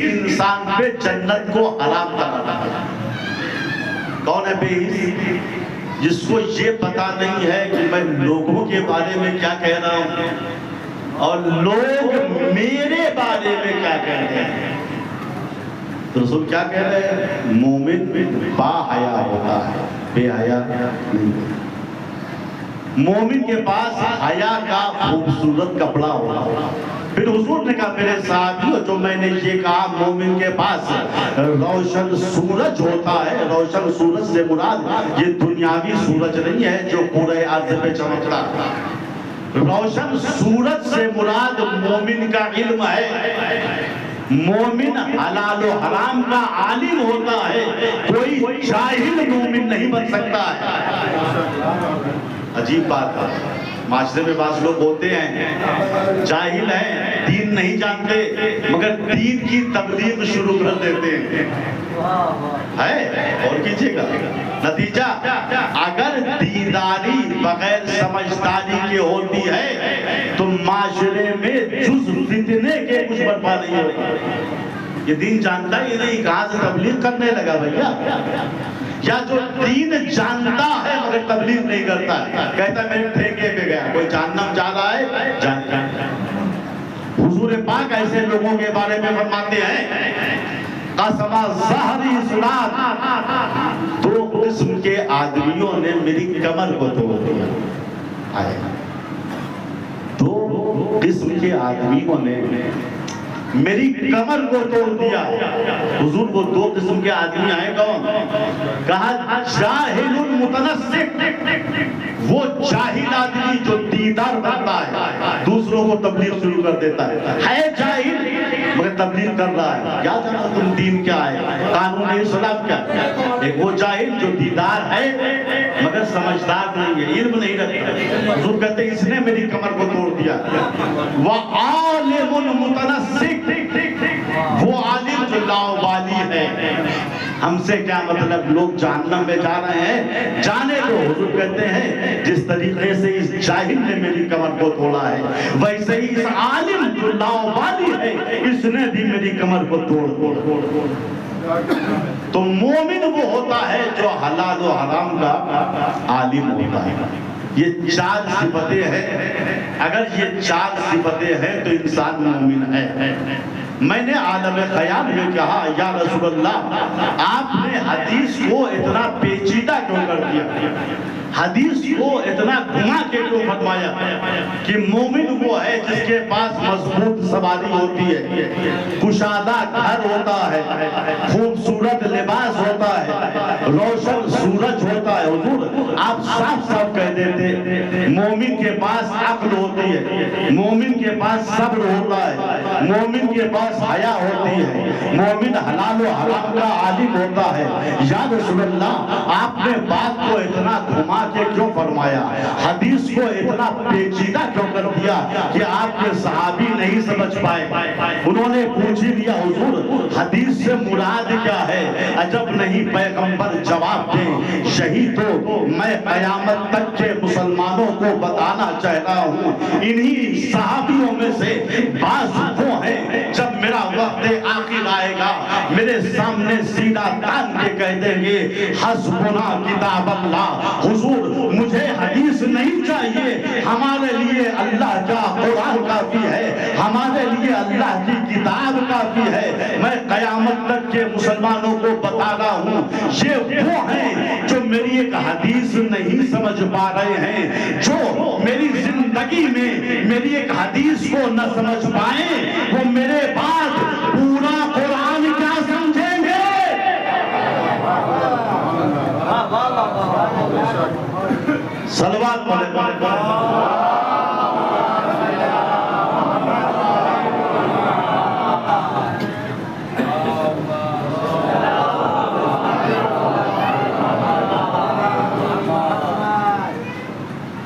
انسان پہ جنت کو حرام کرنا ہے۔ کون ہے بے حس؟ جس کو یہ پتا نہیں ہے کہ میں لوگوں کے بارے میں کیا کہہ رہا ہوں اور لوگ میرے بارے میں کیا کہہ رہے ہیں۔ رسول کیا کہہ رہے ہیں؟ مومن با حیا ہوتا ہے، بے حیا نہیں۔ مومن کے پاس حیا کا خوبصورت کپڑا ہوگا۔ پھر حضور نے کہا میرے صحابیوں، جو میں نے یہ کہا مومن کے پاس روشن سورج ہوتا ہے، روشن سورج سے مراد یہ دنیاوی سورج نہیں ہے جو پورے عرض پہ چمکتا ہے۔ روشن سورج سے مراد مومن کا علم ہے۔ مومن حلال و حرام کا عالم ہوتا ہے، کوئی جاہل مومن نہیں بن سکتا ہے۔ عجیب بات ہے، معاشرے میں بعض لوگ ہوتے ہیں جاہل ہیں، دین نہیں جانتے مگر دین کی تبلیغ شروع کر دیتے ہیں۔ ہے اور کیجئے گا نتیجہ اگر دینداری بغیر سمجھداری کے ہوتی ہے تو معاشرے میں جز فتنے کے کچھ برپا نہیں ہوتا۔ یہ دین جانتا ہے، یہ نہیں کہاں سے تبلیغ کرنے لگا بھیا، یا جو دین جانتا ہے مگر تبلیغ نہیں کرتا ہے، کہتا ہے میں ٹھیکے پہ گیا، کوئی جہنم جا رہا ہے جانتا ہے۔ حضور پاک ایسے لوگوں کے بارے میں فرماتے ہیں قسم ظہری سنات، دو قسم کے آدمیوں نے میری کمر کو توڑ دیا۔ دو قسم کے آدمیوں نے میری کمر کو توڑ دیا۔ حضور کو دو قسم کے آدمی آئے کون؟ کہا جاہل متنسک، وہ جاہل آدمی جو دیدار کرتا ہے، دوسروں کو تبلیغ شروع کر دیتا ہے جاہل مگر تبلیغ کر رہا ہے، کیا جانا تم دین کیا ہے، قانون اسلام کیا ہے۔ ایک وہ جاہل جو دیدار ہے مگر سمجھدار نہیں ہے، علم نہیں رکھتا۔ حضور کہتے ہیں اس نے میری کمر کو توڑ دیا۔ وَعَالِمٌ مُتَنَسِّقٌ، وہ عالم جو لاؤبالی ہے، ہم سے کیا مطلب، لوگ جہنم میں جا رہے ہیں جانے دو۔ حضور کہتے ہیں جس طریقے سے اس جاہل نے میری کمر کو توڑا ہے ویسے ہی اس عالم جو لاؤبالی ہے اس نے بھی میری کمر کو توڑ۔ تو مومن وہ ہوتا ہے جو حلال و حرام کا عالم ہوتا ہے۔ یہ چار صفتیں ہیں، اگر یہ چار صفتیں ہیں تو انسان مومن ہے۔ میں نے عالم خیال میں کہا یا رسول اللہ آپ نے حدیث کو اتنا پیچیدہ کیوں کر دیا، حدیث کو اتنا گھما کے کیوں فرمایا کہ مومن وہ ہے جس کے پاس مضبوط سواری ہوتی ہے، کشادہ گھر ہوتا ہے، خوبصورت لباس ہوتا ہے، روشن سورج ہوتا ہے۔ حضور آپ صاف صاف کہہ دیتے مومن کے پاس عقل ہوتی ہے، مومن کے پاس صبر ہوتا ہے، مومن کے پاس حیا ہوتی ہے، مومن حلال و حرام کا عالم ہوتا ہے۔ یا رسول اللہ آپ نے بات کو اتنا گھما کے کیوں فرمایا، حدیث کو اتنا پیچیدہ کیوں کر دیا کہ آپ کے صحابی نہیں سمجھ پائے۔ انہوں نے پوچھ ہی لیا حضور حدیث سے مراد کیا ہے، عجب نہیں پیغمبر جواب دیں، یہی تو میں قیامت تک کے مسلمانوں کو بتانا چاہ رہا ہوں۔ انہی صحابیوں میں سے بعض وہ ہیں جب میرا وقت آخر آئے گا میرے سامنے سینہ تان کے کہہ دیں گے حسبنا کتاب اللہ، حضور مجھے حدیث نہیں چاہیے، ہمارے لیے اللہ کا قرآن کافی ہے، ہمارے لیے اللہ کی کتاب کافی ہے۔ میں قیامت تک کے مسلمانوں کو بتا رہا ہوں یہ وہ ہیں جو میری ایک حدیث نہیں سمجھ پا رہے ہیں، جو میری زندگی میں میری ایک حدیث کو نہ سمجھ پائیں، وہ میرے بعد پورا قرآن کیا سمجھیں گے۔ صلوات پڑھیں۔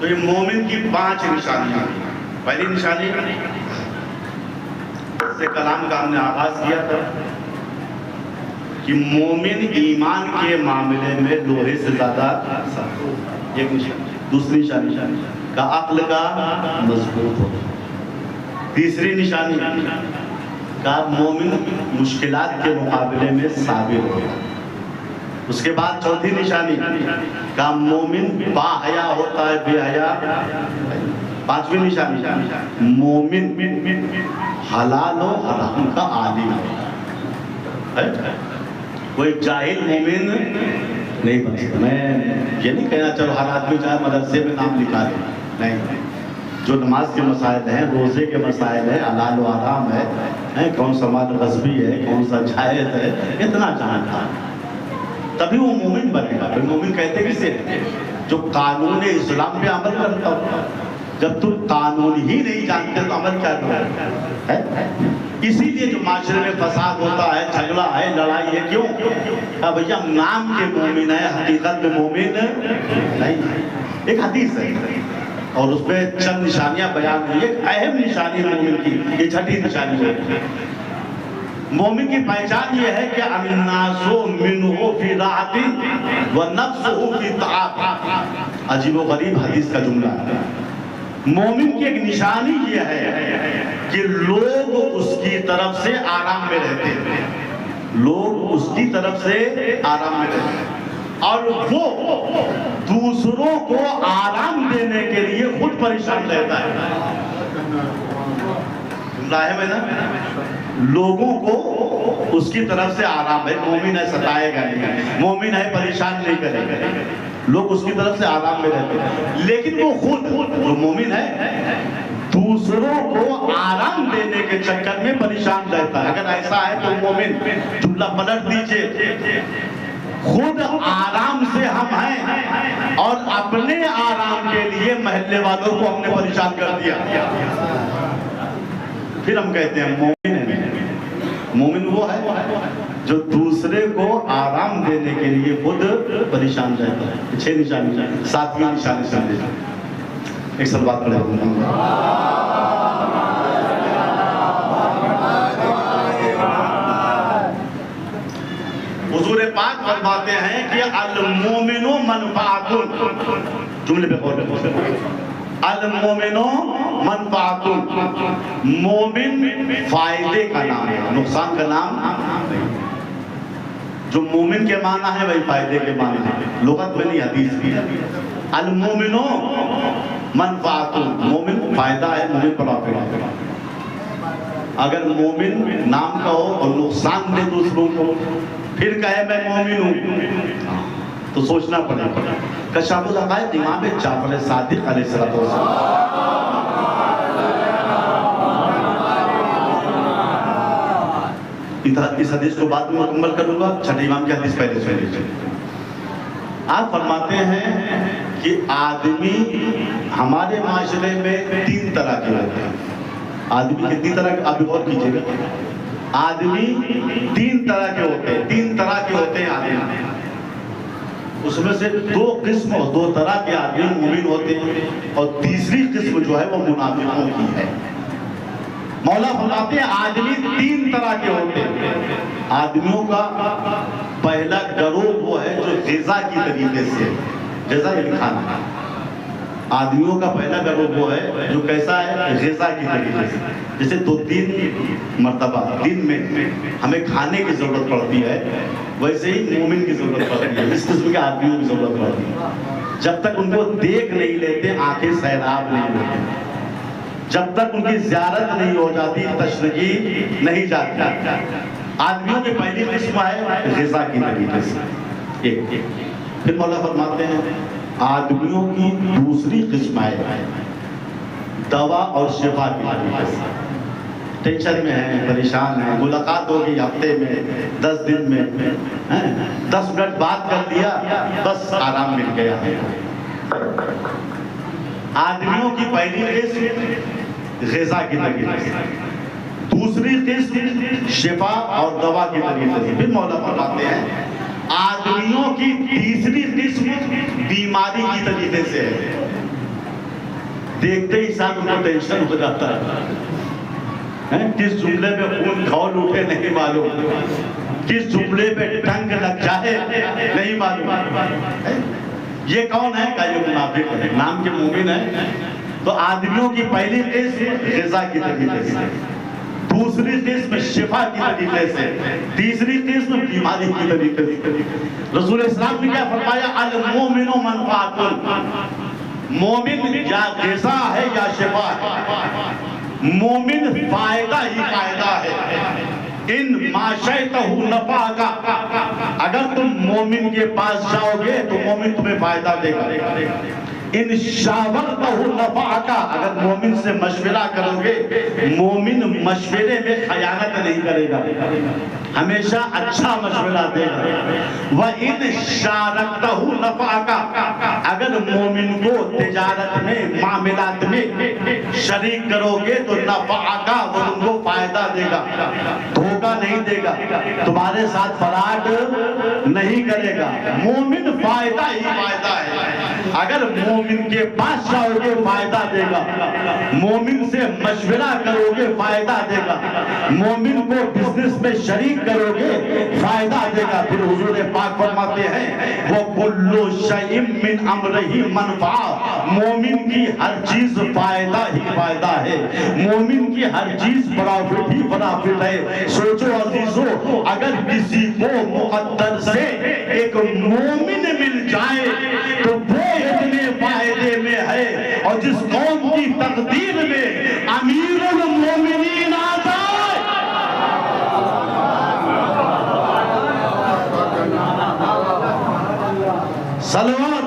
تو یہ مومن کی 5 نشانیاں ہیں۔ پہلی نشانی سے کلام کا ہم نے آغاز کیا تھا کہ مومن ایمان کے معاملے میں لوہے سے زیادہ سخت۔ ایک نشانی۔ دوسری نشانی کا عقل کا مضبوط ہو۔ تیسری نشانی کہا مومن مشکلات کے مقابلے میں صابر ہوتا ہے. اس کے بعد چوتھی نشانی کہا مومن با حیا ہوتا ہے بے حیا. پانچویں نشانی مومن حلال و حرام کا عالم ہے. کوئی جاہل مومن نہیں بن سکتا. میں یہ نہیں کہنا چلو ہر آدمی چاہے مدرسے میں نام لکھا دے, نہیں. جو نماز کے مسائل ہیں, روزے کے مسائل ہیں, حلال و حرام ہے, کون سا مال غصبی ہے, کون سا جائز ہے, اتنا جانتا تبھی وہ مومن بنے گا. مومن کہتے کسے جو قانون اسلام پہ عمل کرتا ہوتا. جب تم قانون ہی نہیں جانتے تو عمل کیا کرو. اسی لیے جو معاشرے میں فساد ہوتا ہے, جھگڑا ہے, لڑائی ہے, کیوں؟ بھیا نام کے مومن ہے, حقیقت میں مومن نہیں. ایک حدیث ہے اور اس میں چند نشانیاں بیان ہوئی. ایک اہم نشانی مومن کی, یہ چھٹی نشانی ہے. مومن کی پہچان یہ ہے کہ الناس منہ فی راحت و نفسہ فی تعب. عجیب و غریب حدیث کا جملہ ہے. مومن کی ایک نشانی یہ ہے کہ لوگ اس کی طرف سے آرام میں رہتے ہیں. لوگ اس کی طرف سے آرام میں رہتے ہیں اور وہ دوسروں کو آرام دینے کے لیے خود پریشان رہتا ہے. ہے نا, لوگوں کو اس کی طرف سے آرام ہے. مومن ہے ستائے گا نہیں, مومن ہے پریشان نہیں کرے گا. لوگ اس کی طرف سے آرام میں رہتے ہیں, لیکن وہ خود جو مومن ہے دوسروں کو آرام دینے کے چکر میں پریشان رہتا ہے. اگر ایسا ہے تو مومن, جملہ پلٹ دیجئے, خود آرام سے ہم ہیں اور اپنے آرام کے لیے محلے والوں کو ہم نے پریشان کر دیا. پھر ہم کہتے ہیں مومن ہے. مومن وہ ہے جو دوسرے کو آرام دینے کے لیے خود پریشان رہتا ہے. 6 نشانی. 7ویں نشانی سمجھے, ایک سب بات پڑھے. حضور پاک فرماتے ہیں کہ المومن منفعت, جملے پہ غور کریں. المومن منفعت, مومن فائدے کا نام ہے, نقصان کا نام نہیں. جو مومن کے معنی ہے وہی فائدے کے معنی ہے, لغت میں نہیں حدیث بھی. المومن منفعت, مومن فائدہ ہے, مومن پرافٹ ہے. اگر مومن نام کا ہو اور نقصان دے دوسروں کو, پھر کہے میں مومن ہوں, تو سوچنا پڑے گا. کشاف الحقائق امام جعفر صادق علیہ السلام. اس حدیث کو بعد میں مکمل کروں گا, چھٹے امام کی حدیث پہلے سن لیجیے. آپ فرماتے ہیں کہ آدمی ہمارے معاشرے میں 3 طرح کے ہوتے ہیں. آدمی کتنی طرح کے, آپ غور کیجیے گا. آدمی 3 طرح کے ہوتے ہیں. 3 طرح کے ہوتے ہیں آدمی. اس میں سے 2 قسم اور 2 طرح کے آدمی مومن ہوتے ہیں, اور تیسری قسم جو ہے وہ منافقوں کی ہے. مولا فرماتے ہیں آدمی 3 طرح کے ہوتے ہیں. آدمیوں کا پہلا گروہ وہ ہے جو غذا کی طریقے سے, غذا یعنی کھانا. آدمیوں کا پہلا گروہ وہ ہے جو کیسا ہے, غذا کی طریقے سے. جیسے 2-3 مرتبہ دن میں ہمیں کھانے کی ضرورت پڑتی ہے, ویسے ہی مومن کی ضرورت پڑتی ہے, اس قسم کے آدمیوں کی ضرورت پڑتی ہے. جب تک ان کو دیکھ نہیں لیتے آنکھیں سیراب نہیں ہوتی, جب تک ان کی زیارت نہیں ہو جاتی تشنگی نہیں جاتی. آدمیوں کی پہلی قسم ہے غذا کی طریقے سے. پھر مولا فرماتے ہیں آدمیوں کی دوسری قسم ہے دوا اور شفا کی طریقے سے. ٹینشن میں ہیں, پریشان ہیں, ملاقات ہوگی ہفتے میں, 10 دن میں, 10 منٹ بات کر لیا, بس آرام مل گیا. آدمیوں کی پہلی قسم غذا کی طریقے سے, دوسری قسم شفا اور دوا کی طریقے سے. پھر مولا فرماتے ہیں آدمیوں کی تیسری قسم بیماری کی طریقے سے ہے. دیکھتے ہی ساتھ ان کو ٹینشن ہو جاتا ہے, کس جملے پہ خون کھول اٹھے نہیں معلوم, کس جملے پہ ٹنگ لگ جائے نہیں معلوم. یہ کون ہے؟ کہ یہ منافق ہے, نام کے مومن ہے. تو آدمیوں کی پہلی قسم غذا کی طریقے سے, دوسری قسم شفا کی طریقے سے، تیسری قسم بیماری کی طریقے سے۔ رسول اسلام نے کیا فرمایا؟ المومن منفعت، مومن یا غذا ہے یا شفا ہے، مومن فائدہ ہی فائدہ ہے۔ ان معاشیتہ نفع کا، اگر تم مومن کے پاس جاؤ گے تو مومن تمہیں فائدہ دے گا۔ ان شاورتہ نفع کا، اگر مومن سے مشورہ کرو گے، مومن مشورے میں خیانت نہیں کرے گا، ہمیشہ اچھا مشورہ دے گا۔ وَإِنْ شَارَكْتَهُ نَفَعَكَ، اگر مومن کو تجارت میں، معاملات میں شریک کرو گے تو نفعک، وہ تم کو فائدہ دے گا، دھوکہ نہیں دے گا، تمہارے ساتھ فراڈ نہیں کرے گا۔ مومن فائدہ ہی فائدہ ہے۔ اگر مومن کے پاس جاؤ گے فائدہ دے گا، مومن سے مشورہ کرو گے فائدہ دے گا، مومن کو بزنس میں شریک کرو گے فائدہ دے گا۔ پھر حضور پاک فرماتے ہیں وَكُلُّ شَيْءٍ مِّنْ أَمْرِهِ مَنْفَعَةٌ، مومن کی ہر چیز فائدہ ہی فائدہ ہے، مومن کی ہر چیز پرافٹ ہی پرافٹ ہے۔ سوچو عزیزو، اگر کسی کو مقدر سے ایک مومن مل جائے تو وہ اتنے فائدے میں ہے، اور جس قوم کی تقدیر میں امیر المومنین آ جائے، صلوات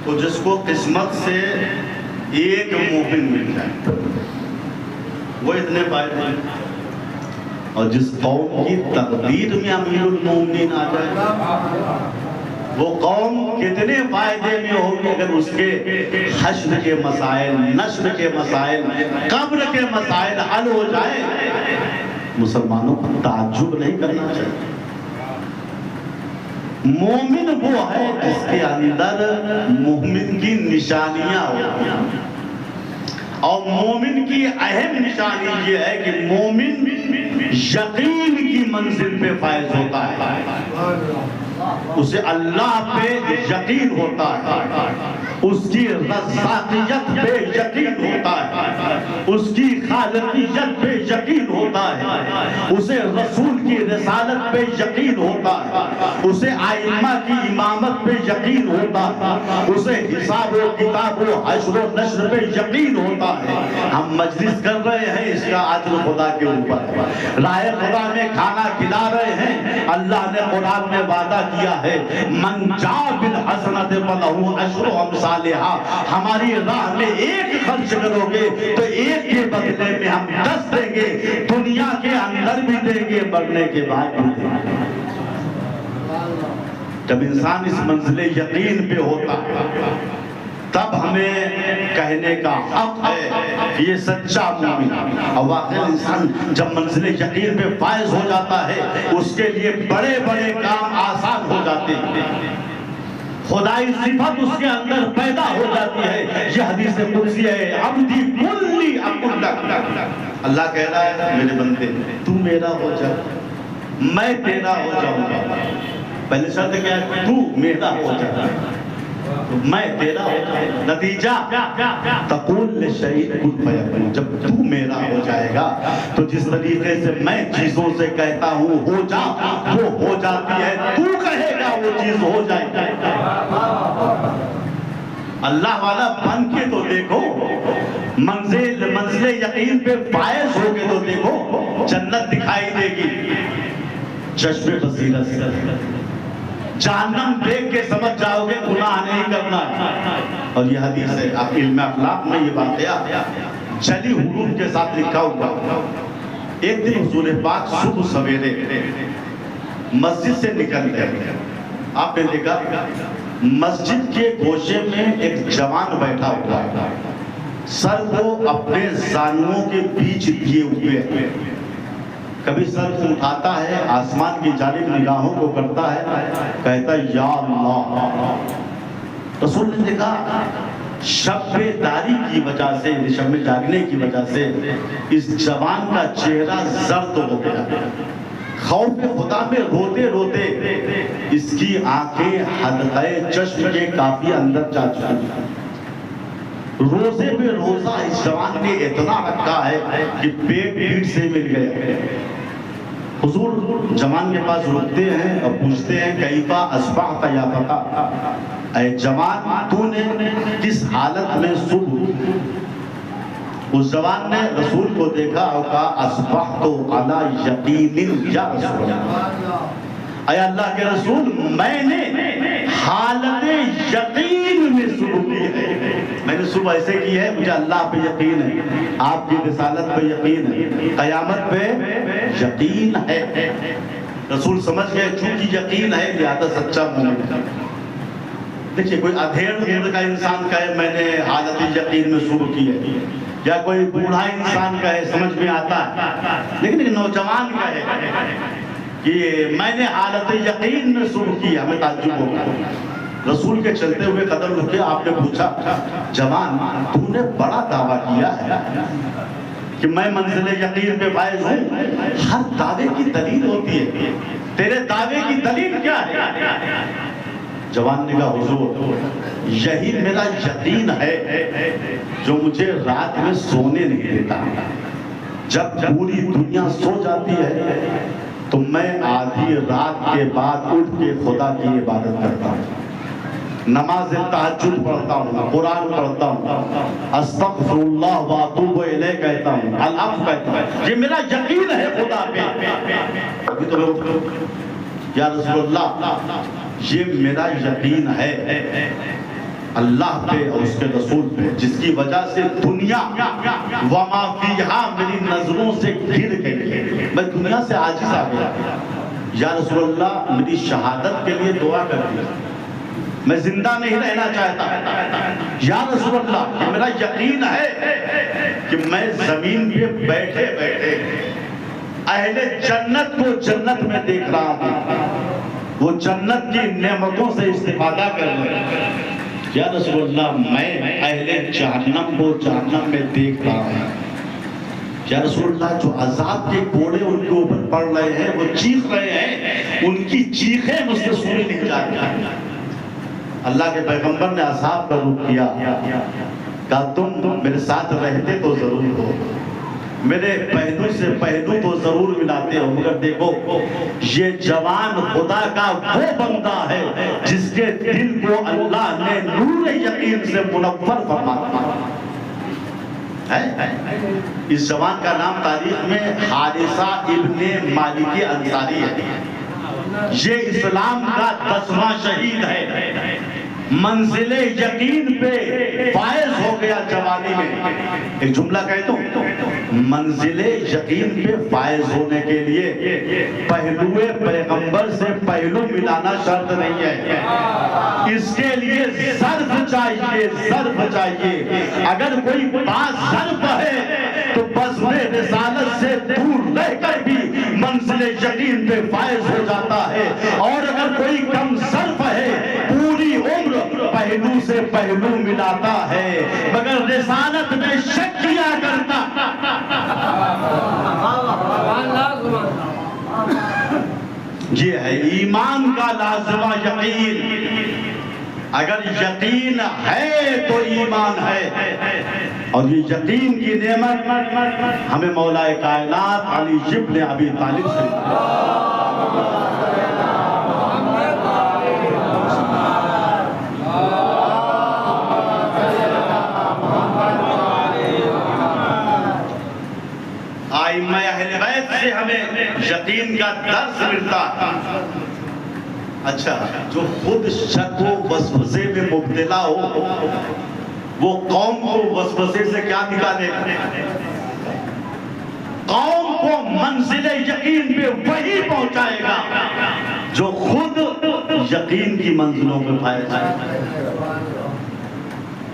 تو جس کو قسمت سے ایک مومن مل جائے وہ اتنے فائدے ہیں، اور جس قوم کی تقدیر میں امیر المومنین آ جائے وہ قوم کتنے فائدے میں ہوگی اگر اس کے حشر کے مسائل، نشر کے مسائل، قبر کے مسائل حل ہو جائے۔ مسلمانوں کو تعجب نہیں کرنا چاہیے۔ مومن وہ ہے جس کے اندر مومن کی نشانیاں ہوتی ہیں، اور مومن کی اہم نشانی یہ ہے کہ مومن یقین کی منزل پہ فائز ہوتا ہے، اسے اللہ پہ یقین ہوتا ہے، اس کی رزاقیت پہ یقین ہوتا ہے، اس کی خالقیت پہ یقین ہوتا ہے، اسے رسول کی رسالت پہ یقین ہوتا ہے، اسے ائمہ کی امامت پہ یقین ہوتا ہے، اسے حساب و کتاب و حشر و نشر پہ یقین ہوتا ہے۔ ہم مجلس کر رہے ہیں، اس کا اجر خدا کے اوپر، راہ خدا میں کھانا کھلا رہے ہیں، اللہ نے قرآن میں وعدہ کیا ہے من جاء بالحسنۃ فلہ عشر امثالھا، ہماری راہ میں ایک خرچ کرو گے تو ایک کے بدلے میں ہم 10 دیں گے، دنیا کے اندر بھی دیں گے، مرنے کے بعد بھی دیں گے۔ جب انسان اس منزل یقین پہ ہوتا ہے تب ہمیں کہنے کا حق ہے کہ یہ سچا مومن۔ اور واقعی انسان جب منزل یقین پہ فائز ہو جاتا ہے اس کے لیے بڑے بڑے کام آسان ہو جاتے ہیں، خدائی صفت اس کے اندر پیدا ہو جاتی ہے۔ یہ حدیث قدسی ہے، عبدی کلی اکن لک، اللہ کہہ رہا ہے میرے بندے تو میرا ہو جا، میں تیرا ہو جاؤں گا۔ پہلے شرط کیا ہے؟ تو میرا ہو جا، میں تیرا ہو جاؤں۔ نتیجہ تقول لشیء کن فیکون، جب تو میرا ہو جائے گا تو جس طریقے سے میں چیزوں سے کہتا ہوں ہو جا، وہ ہو جاتی ہے، تو کہے گا وہ چیز ہو جائے گی۔ اللہ والا بن کے تو دیکھو، منزل یقین پہ فائز ہو کے تو دیکھو، جنت دکھائی دے گی، چشم بصیرت، جہنم دیکھ کے سمجھ جاؤ گے گناہ نہیں کرنا ہے۔ اور یہ حدیث ہے، آپ علم اخلاق میں یہ واقعہ جلی حروف کے ساتھ لکھا ہوا۔ ایک دن حضور پاک صبح سویرے مسجد سے نکل گئے، آپ نے دیکھا مسجد کے گوشے میں ایک جوان بیٹھا ہوا ہے، سر کو اپنے زانوؤں کے بیچ دیے ہوئے، کبھی سر کو اٹھاتا ہے، آسمان کی جانب نگاہوں کو کرتا ہے، کہتا ہے یا اللہ۔ رسول نے دیکھا شب بیداری کی وجہ سے، شب میں جاگنے کی وجہ سے اس جوان کا چہرہ زرد ہو گیا، خوف خدا میں روتے روتے اس کی آنکھیں حلقۂ چشم کے کافی اندر جا چکی، روزے پہ روزہ اس جوان نے اتنا رکھا ہے کہ پیٹ پیٹ سے مل گیا۔ حضور جوان کے پاس رکتے ہیں اور پوچھتے ہیں کیفا اصبحت یا فتیٰ، اے جوان تو نے کس حالت میں صبح؟ اس جوان نے رسول کو دیکھا اور کہا اصبحت علی یقین یا رسول اللہ، اے اللہ کے رسول میں نے حالت یقین میں صبح کی ہے، میں نے صبح ایسے کی ہے، مجھے اللہ پہ یقین ہے، آپ کی رسالت پہ یقین ہے، قیامت پہ یقین ہے۔ رسول سمجھ گئے چونکہ یقین ہے لہذا سچا مومن ہے۔ دیکھیے کوئی ادھیڑ عمر کا انسان کہے میں نے حالت یقین میں صبح کی ہے، یا کوئی بوڑھا انسان کہے سمجھ میں آتا ہے، لیکن ایک نوجوان کہے کہ میں نے حالت یقین میں صبح کی، ہمیں تعجب ہوگا۔ رسول کے چلتے ہوئے قدم رکھے، آپ نے پوچھا جوان تو نے بڑا دعویٰ کیا ہے کہ میں منزل یقین پہ فائز ہوں، ہر دعوے کی دلیل ہوتی ہے، تیرے دعوے کی دلیل کیا ہے؟ جوان نے کہا حضور یہی میرا یقین ہے جو مجھے رات میں سونے نہیں دیتا، جب پوری دنیا سو جاتی ہے تو میں آدھی رات کے بعد اٹھ کے خدا کی عبادت کرتا ہوں، نماز تہجد پڑھتا ہوں، قرآن پڑھتا ہوں، استغفر اللہ واتوب الیہ کہتا ہوں، العفو کہتا ہوں، یہ میرا یقین ہے خدا پہ۔ ابھی تو یا رسول اللہ یہ میرا یقین ہے اللہ پہ اور اس کے رسول پہ، جس کی وجہ سے دنیا وما فیہا میری نظروں سے گر گئی، میں دنیا سے عاجز آ گیا، یا رسول اللہ میری شہادت کے لیے دعا کر دی، میں زندہ نہیں رہنا چاہتا، یا رسول اللہ یہ میرا یقین ہے کہ میں زمین پہ بیٹھے بیٹھے اہل جنت کو جنت میں دیکھ رہا ہوں، وہ جنت کی نعمتوں سے استفادہ کر رہے ہیں، یا رسول اللہ میں اہل جہنم کو جہنم میں دیکھ رہا ہوں، یا رسول اللہ جو عذاب کے کوڑے ان کے اوپر پڑ رہے ہیں وہ چیخ رہے ہیں، ان کی چیخیں مجھ سے سنی نہیں جاتی۔ اللہ کے پیغمبر نے اصحاب کا رخ کیا، کہا تم میرے ساتھ رہتے تو ضرور ہو، میرے پہلو سے پہلو تو ضرور ملاتے ہو، مگر دیکھو یہ جوان خدا کا وہ بندہ ہے جس کے دل کو اللہ نے نور یقین سے منور فرمایا ہے۔ اس جوان کا نام تاریخ میں حارثہ ابن مالک انصاری ہے، یہ اسلام کا 10واں شہید ہے، منزل یقین پہ فائز ہو گیا جوانی میں۔ ایک جملہ کہتا ہوں، منزل یقین پہ فائز ہونے کے لیے پہلو پیغمبر سے پہلو ملانا شرط نہیں ہے، اس کے لیے ظرف چاہیے، ظرف چاہیے۔ اگر کوئی بات ظرف ہے تو بس میں رسالت سے دور رہ کر بھی منزل یقین پہ فائز ہو جاتا ہے، اور اگر کوئی کم ظرف ہے پوری عمر پہلو سے پہلو ملاتا ہے، مگر رسالت میں شک کیا کرتا۔ یہ ہے ایمان کا لازمہ یقین، اگر یقین ہے تو ایمان ہے، اور یہ یقین کی نعمت ہمیں مولا کائنات علی ابن ابی طالب سے ائمہ اہل بیت سے ہمیں یقین کا درس ملتا ہے۔ اچھا جو خود شک و وسوسے میں مبتلا ہو وہ قوم کو وسوسے سے کیا نکالے گا؟ قوم کو منزل یقین پہ وہی پہنچائے گا جو خود یقین کی منزلوں پہ فائز ہے۔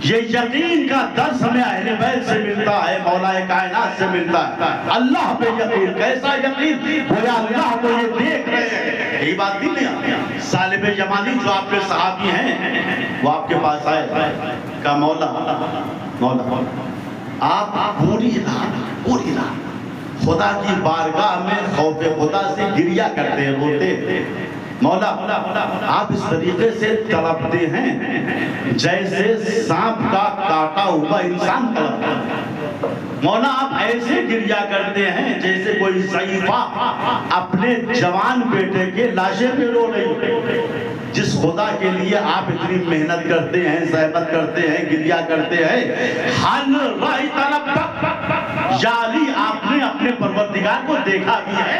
یہ یقین کا درس ہمیں اہل بیت سے ملتا ہے، مولا کائنات سے ملتا ہے۔ اللہ پہ یقین، کیسا یقین؟ گویا اللہ کو یہ دیکھ رہے ہیں، یہی بات نہیں آتی، صالب یمانی جو آپ کے صحابی ہیں وہ آپ کے پاس آئے، کہا مولا آپ پوری رات خدا کی بارگاہ میں خوف خدا سے گریہ کرتے ہیں، روتے، مولا آپ اس طریقے سے تڑپتے ہیں جیسے سانپ کا کاٹا ہوا انسان تڑپتا ہے، مولا آپ ایسے گریہ کرتے ہیں جیسے کوئی ضعیفہ اپنے جوان بیٹے کے لاشے پہ رو رہی، جس خدا کے لیے آپ اتنی محنت کرتے ہیں، زحمت کرتے ہیں، گریہ کرتے ہیں، حل رائی طلب یعنی آپ نے اپنے پروردگار کو دیکھا بھی ہے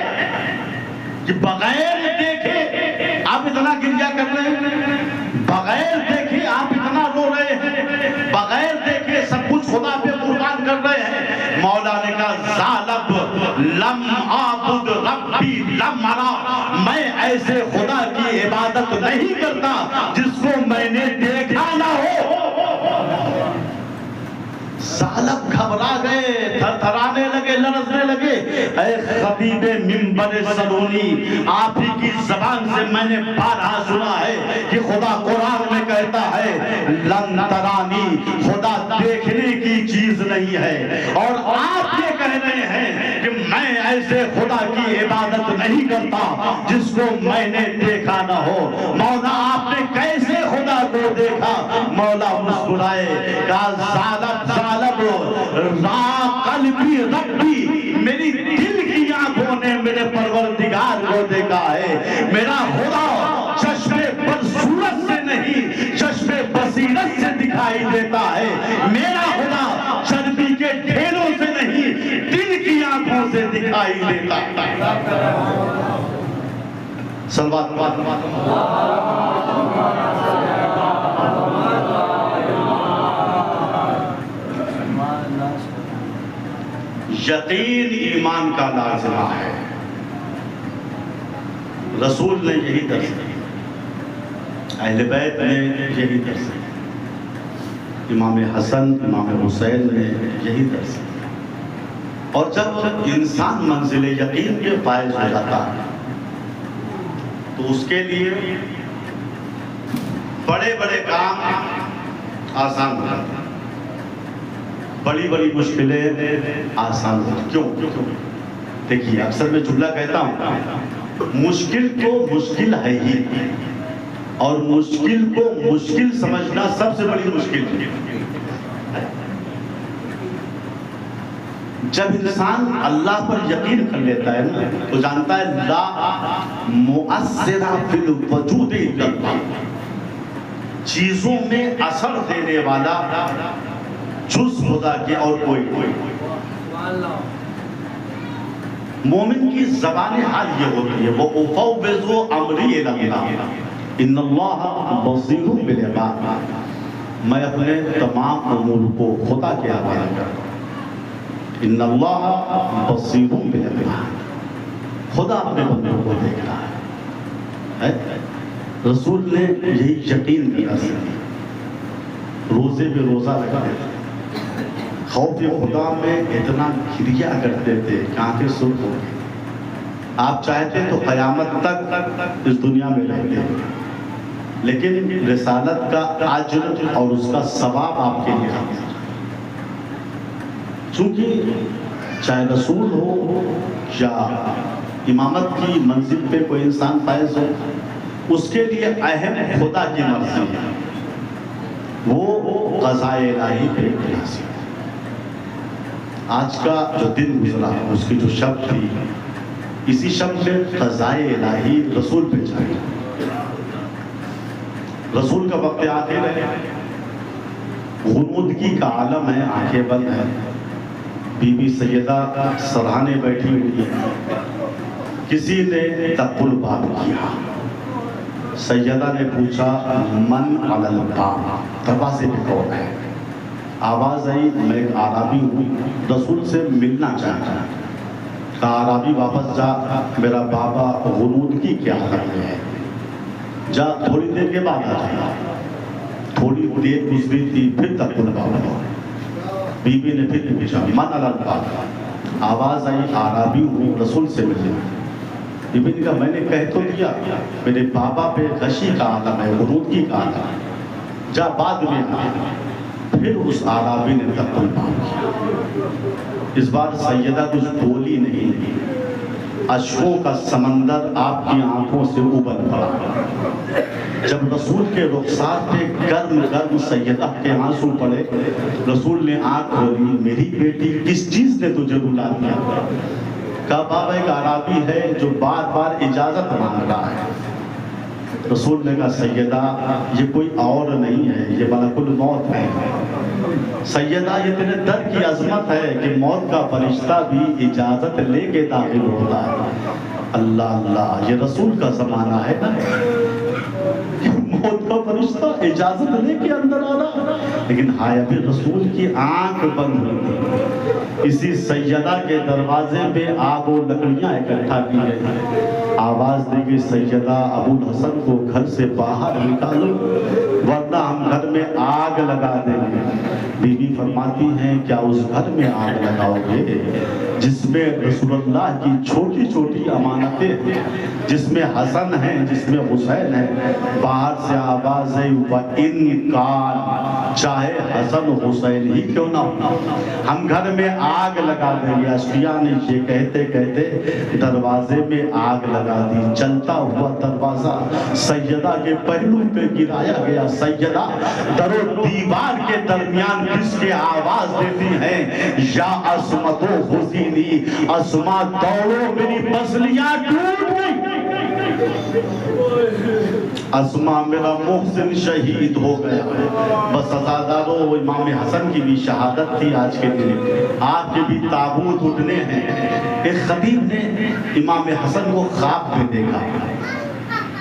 کہ بغیر دیکھے آپ اتنا گریہ کر رہے ہیں، بغیر دیکھے آپ اتنا رو رہے ہیں، بغیر دیکھے سب کچھ خدا پہ قربان کر رہے ہیں۔ مولا نے کہا ذالب لم عابد ربی لم ارا، میں ایسے خدا کی عبادت نہیں کرتا جس کو میں نے دیکھا نہ ہو۔ ذالب گھبرا گئے، تھر تھرانے لگے، لرزنے لگے، اے خطیب منبر سلونی، آپ ہی کی زبان سے میں نے بارہا سنا ہے کہ خدا قرآن میں کہتا ہے لن ترانی، خدا دیکھنے کی چیز نہیں ہے، اور آپ یہ کہہ رہے ہیں کہ میں ایسے خدا کی عبادت نہیں کرتا جس کو میں نے دیکھا نہ ہو۔ مولا آپ نے کیسے خدا کو دیکھا؟ مولا مسکرائے، کہا ذالب را قلبی ربی، میری دل کی آنکھوں نے میرے پروردگار کو دیکھا ہے، میرا خدا چشم بصیرت سے نہیں چشم بصیرت سے دکھائی دیتا ہے، میرا خدا چربی کے ڈھیروں سے نہیں دل کی آنکھوں سے دکھائی دیتا ہے۔ صلوات یقین ایمان کا لازمہ ہے، رسول نے یہی درس دیا، اہل بیت نے یہی درس دیا، امام حسن امام حسین نے یہی درس دیا، اور جب انسان منزل یقین کے فائز ہو جاتا ہے تو اس کے لیے بڑے بڑے کام آسان ہو جاتے ہیں، بڑی بڑی مشکلیں آسان ہو جاتی ہیں۔ کیوں؟ دیکھیے اکثر میں جملہ کہتا ہوں، مشکل کو مشکل ہے ہی، اور مشکل کو مشکل سمجھنا سب سے بڑی مشکل ہے۔ جب انسان اللہ پر یقین کر لیتا ہے نا تو جانتا ہے لا مؤثر فی الوجود الا اللہ، چیزوں میں اثر دینے والا جز خدا کے اور کوئی مومن کی زبان حال یہ ہوتی ہے، وہ افوض امری الی اللہ ان اللہ بصیر بالعباد، میں اپنے تمام امور کو خدا کے حوالے کرتا ہوں، ان اللہ بصیر بالعباد، خدا اپنے بندوں کو دیکھ رہا ہے۔ رسول نے یہی یقین کیا، روزے پہ روزہ رکھتے تھے، خوف خدا میں اتنا گریہ کرتے تھے کہ آنکھیں سرخ ہو گئی، آپ چاہتے تو قیامت تک اس دنیا میں رہتے، لیکن رسالت کا اجر اور اس کا ثواب آپ کے لیے حاضر، چونکہ چاہے رسول ہو یا امامت کی منزل پہ کوئی انسان فائز ہو، اس کے لیے اہم خدا کی مرضی ہے، وہ قضاء الہی پہ راضی ہے۔ آج کا جو دن گزرا اس کی جو شب تھی، اسی شب میں قضاء الہی رسول پہ چاہیے، رسول کا وقت آخر ہے، غنودگی کا عالم ہے، آنکھیں بند ہیں، بی بی سیدہ سرہانے بیٹھی ہوئی ہے، کسی نے دق الباب کیا، سیدہ نے پوچھا من علی الباب، دروازے پہ کون ہے؟ آواز آئی میں ایک عربی ہوں، رسول سے ملنا چاہتا ہوں۔ کہا عربی واپس جا، میرا بابا غنودگی کے عالم میں ہے، جا تھوڑی دیر کے بعد آ جائے۔ تھوڑی دیر گزری تھی، پھر تک بابا بی بی نے پھر پوچھا من علی الباب، آواز آئی عربی ہوں، رسول سے ملنا۔ بیوی نے کہا میں نے کہہ تو دیا میرے بابا پہ غشی کا عالم ہے، غنودگی کا عالم ہے، جا بعد میں آ۔ پھر اس عرابی نے تقل کیا، اس بار سیدہ کچھ بولی نہیں، اشکوں کا سمندر آپ کی آنکھوں سے ابل پڑا۔ جب رسول کے رخسار پہ گرم گرم سیدہ کے آنسو پڑے، رسول نے آنکھ کھولی، میری بیٹی کس چیز نے تجھے رلا دیا؟ کہا بابا ایک عرابی ہے جو بار بار اجازت مانگ رہا ہے۔ رسول نے کہا سیدہ یہ کوئی اور نہیں ہے، یہ ملک الموت ہے۔ سیدہ یہ تیرے در کی عظمت ہے کہ موت کا فرشتہ بھی اجازت لے کے داخل ہوتا ہے۔ اللہ اللہ، یہ رسول کا زمانہ ہے نا، موت کا فرشتہ اجازت لے کے اندر آ رہا، لیکن ہائے ابھی رسول کی آنکھ بند ہوئی تھی۔ اسی سیدہ کے دروازے پہ آگ و لکڑیاں اکٹھا کی گئی، آواز دے گی سیدہ ابو الحسن کو گھر سے باہر نکالو ورنہ ہم گھر میں آگ لگا دیں گے۔ بی بی فرماتی ہیں کیا اس گھر میں آگ لگاؤ گے جس میں رسول اللہ کی چھوٹی چھوٹی امانتیں ہیں، جس میں حسن ہیں، جس میں حسین ہے؟ باہر سے آواز ہے وَإِن كَانَ، چاہے حسن حسین ہی کیوں نہ ہو ہم گھر میں آگ لگا دیں گے۔ اشقیاء نے یہ کہتے کہتے دروازے میں آگ لگا دی، چلتا ہوا دروازہ سیدہ کے پہلو پہ گرایا گیا۔ سیدہ در و دیوار کے درمیان کس کے آواز دیتی ہیں یا عصمت و حسینی، عصمہ دوڑو میری پسلیاں ٹوٹ گئی، عصمہ میرا محسن شہید ہو گیا۔ بس عزادارو امام حسن کی بھی شہادت تھی آج کے دن، آپ کے بھی تابوت اٹھنے ہیں۔ ایک خطیب نے امام حسن کو خواب میں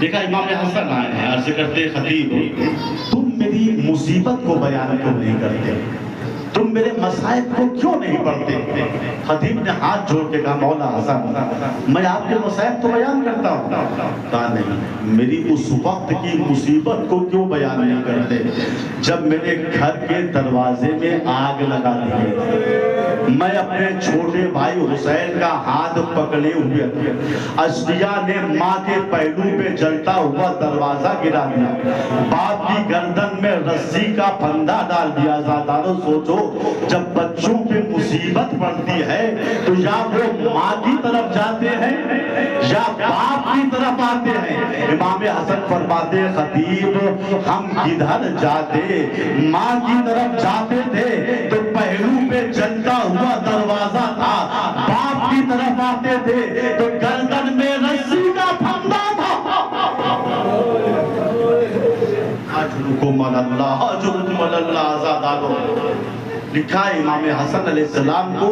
دیکھا امام حسن آئے ہیں، عرض کرتے خطیب تم میری مصیبت کو بیان کیوں نہیں کرتے، تم میرے مصائب کو کیوں نہیں پڑھتے؟ خطیب نے ہاتھ جوڑ کے کہا مولا حسن میں آپ کے مصائب تو بیان کرتا ہوں۔ کہا نہیں، میری اس وقت کی مصیبت کو کیوں بیان نہیں کرتے جب میرے گھر کے دروازے میں آگ لگا دی گئی، میں اپنے چھوٹے بھائی حسین کا ہاتھ پکڑے ہوئے، اشقیاء نے ماں کے پہلو پہ جلتا ہوا دروازہ گرا دیا، باپ کی گردن میں رسی کا پھندا ڈال دیا۔ زادارو سوچو جب بچوں پہ مصیبت پڑتی ہے تو یا وہ ماں کی طرف جاتے ہیں یا باپ کی طرف آتے ہیں۔ امام حسن فرماتے خطیب ہم کدھر جاتے، ماں کی طرف جاتے تھے تو پہلو پہ جلتا ہوا دروازہ تھا، باپ کی طرف آتے تھے تو گردن میں رسی کا پھندا تھا۔ اجرکم اللہ اجرکم اللہ آزادارو۔ لکھا امام حسن علیہ السلام کو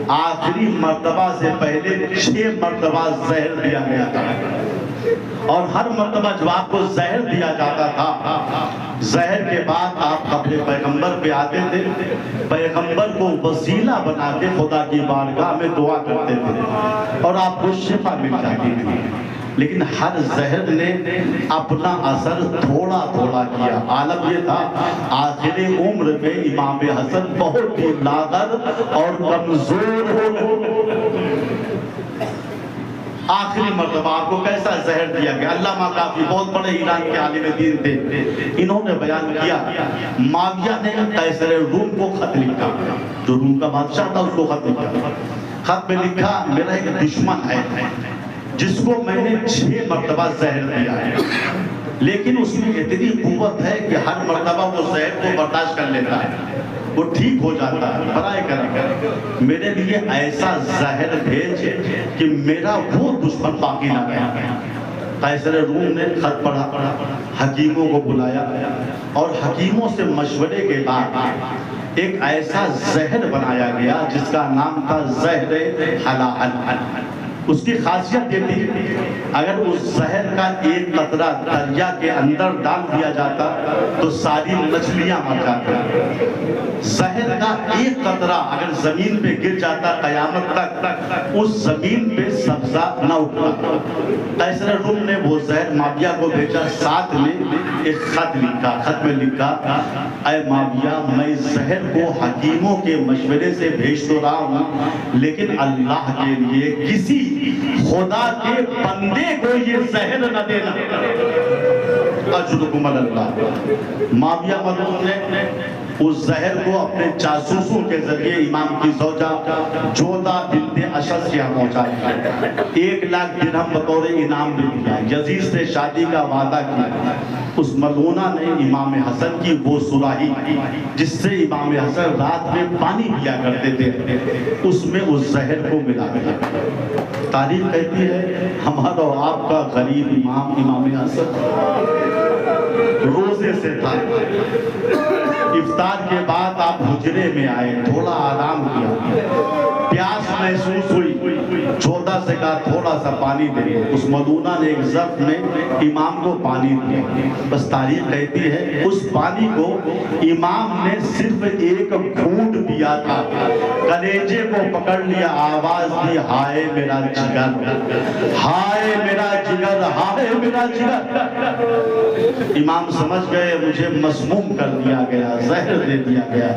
آخری مرتبہ سے پہلے 6 مرتبہ زہر دیا گیا تھا، اور ہر مرتبہ جب آپ کو زہر دیا جاتا تھا زہر کے بعد آپ اپنے پیغمبر پہ آتے تھے، پیغمبر کو وسیلہ بنا کے خدا کی بارگاہ میں دعا کرتے تھے اور آپ کو شفا مل جاتی تھی۔ لیکن ہر زہر نے اپنا اثر تھوڑا تھوڑا کیا۔ عالم یہ تھا آخر عمر میں امام حسن بہت ہی لاغر اور کمزور ہو گئے۔ آخری مرتبہ آپ کو کیسا زہر دیا گیا؟ علامہ کافی بہت بڑے ایران کے عالم دین تھے، انہوں نے بیان کیا معاویہ نے قیصر روم کو خط لکھا، جو روم کا بادشاہ تھا اس کو خط لکھا، خط میں لکھا میرا ایک دشمن ہے جس کو میں نے 6 مرتبہ زہر دیا ہے، لیکن اس میں اتنی قوت ہے کہ ہر مرتبہ وہ زہر کو برداشت کر لیتا ہے، وہ ٹھیک ہو جاتا ہے۔ برائے کرم میرے لیے ایسا زہر بھیج کہ میرا وہ دشمن باقی نہ رہے۔ قیصر روم نے خط پڑھا، حکیموں کو بلایا اور حکیموں سے مشورے کے بعد ایک ایسا زہر بنایا گیا جس کا نام تھا زہر حلال۔ اس کی خاصیت یہ تھی اگر اس زہر کا ایک قطرہ دریا کے اندر ڈال دیا جاتا تو ساری مچھلیاں مر جاتی، زہر کا ایک قطرہ اگر زمین پہ گر جاتا قیامت تک اس زمین پہ سبزہ نہ اٹھتا۔ قیصر روم نے وہ زہر معاویہ کو بھیجا، ساتھ میں ایک خط لکھا، خط میں لکھا اے معاویہ میں زہر کو حکیموں کے مشورے سے بھیج تو رہا ہوں لیکن اللہ کے لیے کسی خدا کے بندے کو یہ زہر نہ دینا۔ اجرکم اللہ۔ معاویہ مظلوم نے اس زہر کو اپنے جاسوسوں کے ذریعے امام کی زوجہ جودہ بنت اشعث کے یہاں پہنچایا، 1,00,000 درہم بطور انعام بھی دیا، یزید سے شادی کا وعدہ کیا۔ اس ملعونہ نے امام حسن کی وہ سراہی جس سے امام حسن رات میں پانی پیا کرتے تھے، اس میں اس زہر کو ملا دیا۔ تاریخ کہتی ہے ہمارا اور آپ کا غریب امام حسن روزے سے تھا، افطار کے بعد آپ حجرے میں آئے، تھوڑا آرام کیا، پیاس محسوس ہوئی، جودہ سے کہا تھوڑا سا پانی دے، اس ملعونہ نے ایک ظرف میں امام کو پانی دیا۔ بس تاریخ کہتی ہے اس پانی کو امام نے صرف ایک گھونٹ پیا تھا، کلیجے کو پکڑ لیا، آواز دی ہائے میرا جگر، ہائے میرا جگر، ہائے میرا جگر۔ امام سمجھ گئے مجھے مسموم کر دیا گیا، زہر دے دیا گیا۔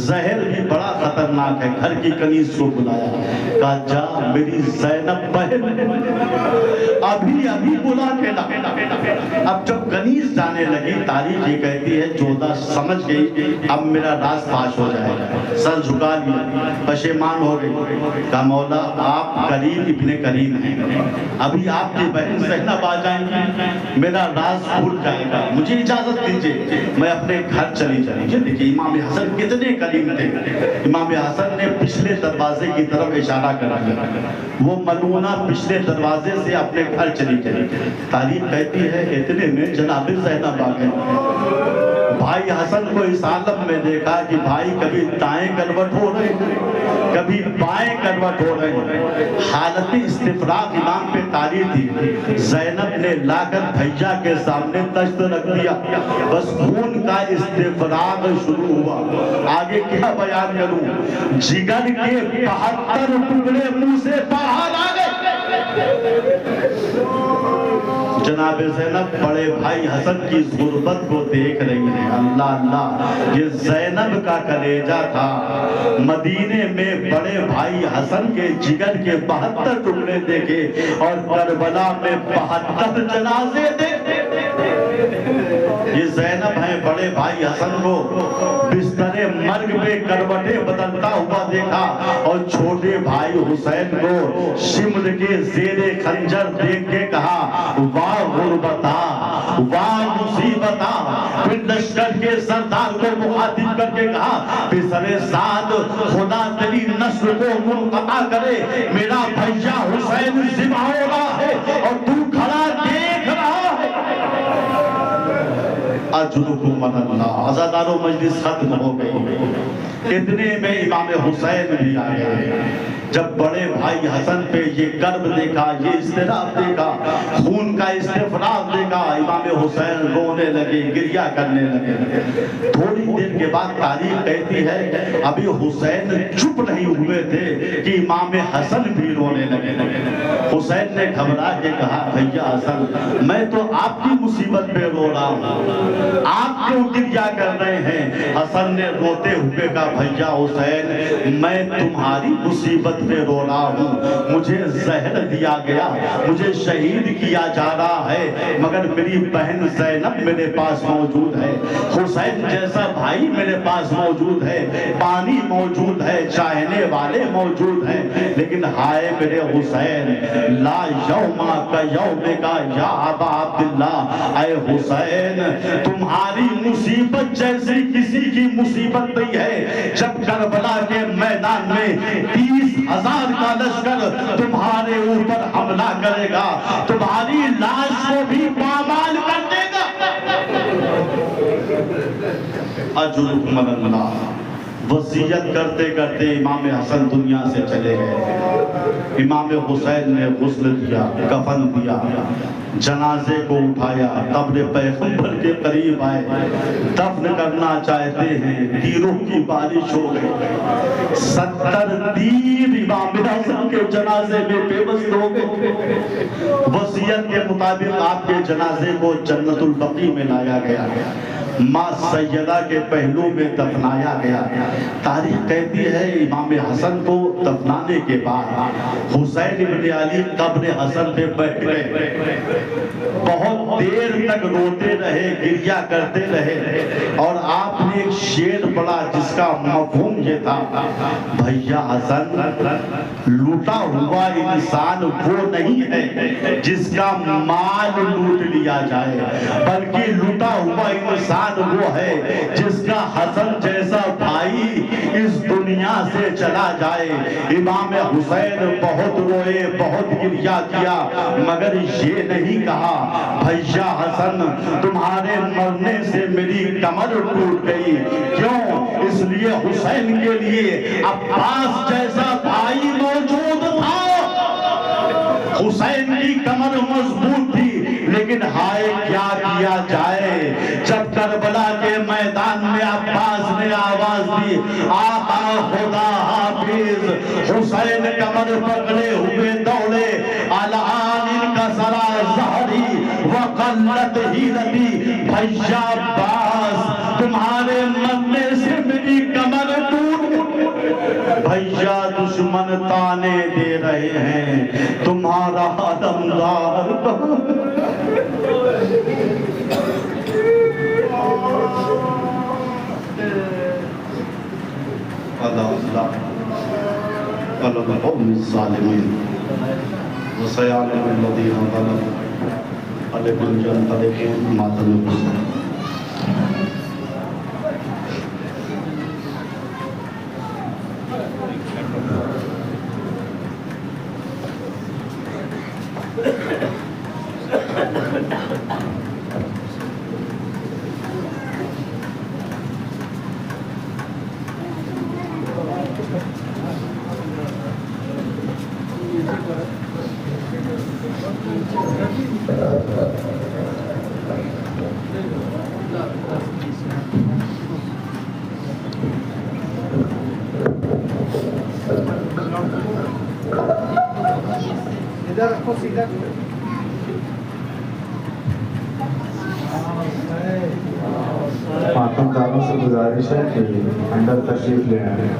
زہر بھی بڑا خطرناک ہے، گھر کی کنیز کو بلایا، کہا جا میری زینب بہن ابھی بلا کے لا۔ اب جب کنیز جانے لگی، تاریخ یہ کہتی ہے جودہ سمجھ گئی اب میرا راز فاش ہو جائے گا، سر جھکا لیا، پشیمان ہو گئی، کہا مولا آپ کریم ابن کریم ہیں، ابھی آپ کی بہن زینب آ جائیں گی، میرا راز بھول جائے گا، مجھے اجازت دیجئے میں اپنے گھر چلی جائیں۔ دیکھیے امام حسن کتنے کریم تھے، امام حسن نے پچھلے دروازے کی طرف اشارہ کر دیا، وہ ملعونہ پچھلے دروازے سے اپنے گھر چلی گئی۔ تاریخ کہتی ہے اتنے میں جناب زینب آ گئے۔ بھائی حسن کو اس عالم میں دیکھا کہ بھائی کبھی دائیں کروٹ ہو رہے ہیں، کبھی بائیں کروٹ ہو رہے ہیں، حالت استفراغ امام پہ طاری تھی۔ زینب نے لا کر بھیا کے سامنے تشت رکھ دیا، بس خون کا استفراغ شروع ہوا۔ آگے کیا بیان کروں، جگر کے 72 ٹکڑے منہ سے باہر آ گئے۔ جناب زینب بڑے بھائی حسن کی غربت کو دیکھ رہی ہیں، اللہ اللہ یہ زینب کا کلیجہ تھا، مدینے میں بڑے بھائی حسن کے جگر کے 72 ٹکڑے دیکھے اور کربلا میں 72 جنازے دیکھے۔ یہ زینب ہیں، بڑے بھائی حسن کو بستر مرگ پہ کروٹیں بدلتا ہوا دیکھا، اور چھوٹے بھائی حسین کو شمر کے زیر خنجر دیکھ کے کہا واہ غربتا، واہ مصیبتا۔ پھر لشکر کے سردار کو مخاطب کر کے کہا پسر سعد خدا تیری نسل کو منقطع کرے، میرا بھیا حسین ذبح ہو رہا ہے اور تو کھڑا دیکھ رہا ہے۔ اجرکم اللہ۔ عزادارو مجلس ختم ہو گئی، اتنے میں امام حسین بھی آ گئے۔ جب بڑے بھائی حسن پہ یہ کرب دیکھا، یہ اضطراب دیکھا، خون کا استفراغ دیکھا، امام حسین رونے لگے، گریہ کرنے لگے۔ تھوڑی دیر کے بعد تاریخ کہتی ہے ابھی حسین چپ نہیں ہوئے تھے کہ امام حسن بھی رونے لگے۔ حسین نے گھبرا کے کہا بھیا حسن میں تو آپ کی مصیبت پہ رو رہا ہوں، آپ کیوں گریہ کر رہے ہیں؟ حسن نے روتے ہوئے کہا بھیا حسین میں تمہاری مصیبت پہ رو رہا ہوں، مجھے زہر دیا گیا، مجھے شہید کیا جا رہا ہے، مگر میری بہن زینب میرے پاس موجود ہے، حسین جیسا بھائی میرے پاس موجود ہے، پانی موجود ہے، چاہنے والے موجود ہیں، لیکن ہائے میرے حسین لا یوما کا یوم کا یا ابا عبداللہ، اے حسین تمہاری مصیبت جیسی کسی کی مصیبت نہیں ہے۔ جب کربلا کے میدان میں 30,000 کا لشکر تمہارے اوپر حملہ کرے گا، تمہاری لاش کو بھی پامال کر دے گا۔ اجرکم اللہ۔ وصیت کرتے کرتے امام حسن دنیا سے چلے گئے۔ امام حسین نے غسل دیا، کفن دیا، جنازے کو اٹھایا، قبر پیغمبر کے قریب آئے، دفن کرنا چاہتے ہیں، تیروں کی بارش ہو گئی، 70 تیر امام حسن کے جنازے میں پیوست ہو گئے۔ وصیت کے مطابق آپ کے جنازے کو جنت البقیع میں لایا گیا، ماں سیدہ کے پہلو میں دفنایا گیا۔ تاریخ کہتی ہے امام حسن کو دفنانے کے بعد حسین ابن علی قبر حسن پہ بیٹھ گئے، بہت دیر تک روتے رہے، گریہ کرتے رہے، اور آپ نے ایک شعر پڑھا جس کا مفہوم یہ تھا، بھیا حسن لوٹا ہوا انسان وہ نہیں ہے جس کا مال لوٹ لیا جائے، بلکہ لوٹا ہوا انسان وہ ہے جس کا حسن جیسا بھائی اس دنیا سے چلا جائے۔ امام حسین بہت روئے، بہت گریہ کیا، مگر یہ نہیں کہا بھیا حسن تمہارے مرنے سے میری کمر ٹوٹ گئی، کیوں؟ اس لیے حسین کے لیے عباس جیسا بھائی موجود تھا۔ حسین کی کمر مضبوط تھی، لیکن ہائے کیا کیا جائے، جب کربلا کے میدان میں عباس نے آواز دی آقا خدا حافظ، حسین کمر پکڑے ہوئے دوڑے، الان ان کا سرا ظہری وقلت ہیرتی، بھیا عباس تمہارے مرنے سے میری کمر ٹوٹ، بھیا دشمن تانے دے رہے ہیں تمہارا علمدار القوم الظالمین وسيعلم الذين ظلموا هل ينقلبون ما تنقصون۔ ماتم داروں سے گزارش ہے کہ اندر تشریف لے آئیں۔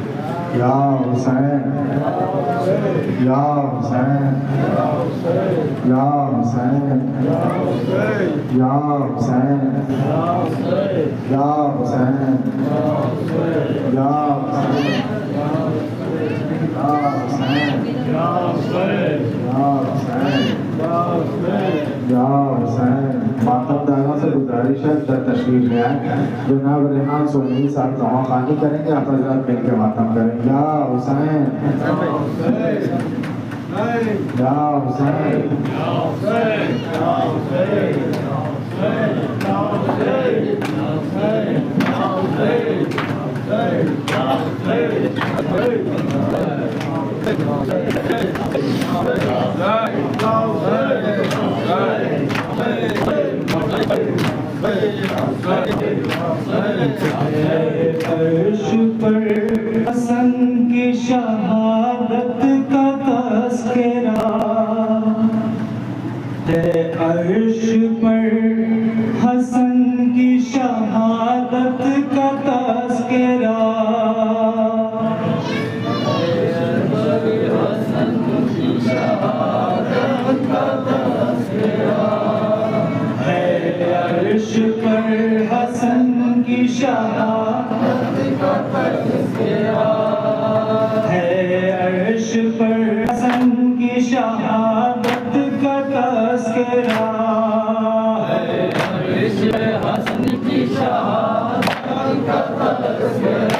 یا حسین یا حسین یا حسین یا حسین یا حسین یا یا حسین ماتم داروں سے گزارش ہے در تشریف لے آئیں۔ جناب ریحان سونی صاحب دعا خوانی کریں گے، آپ حضرات مل کے ماتم کریں گے۔ یا حسین یا حسین عرش پر حسن کی شہادت کا تذکرہ ہے، عرش پر حسن کی شہادت کا تذکرہ عرش پر حسن کی شہادت کا تذکرہ ہے، عرش پر حسن کی شہادت کا تذکرہ ہے، عرش پر حسن کی شہادت کا تذکرہ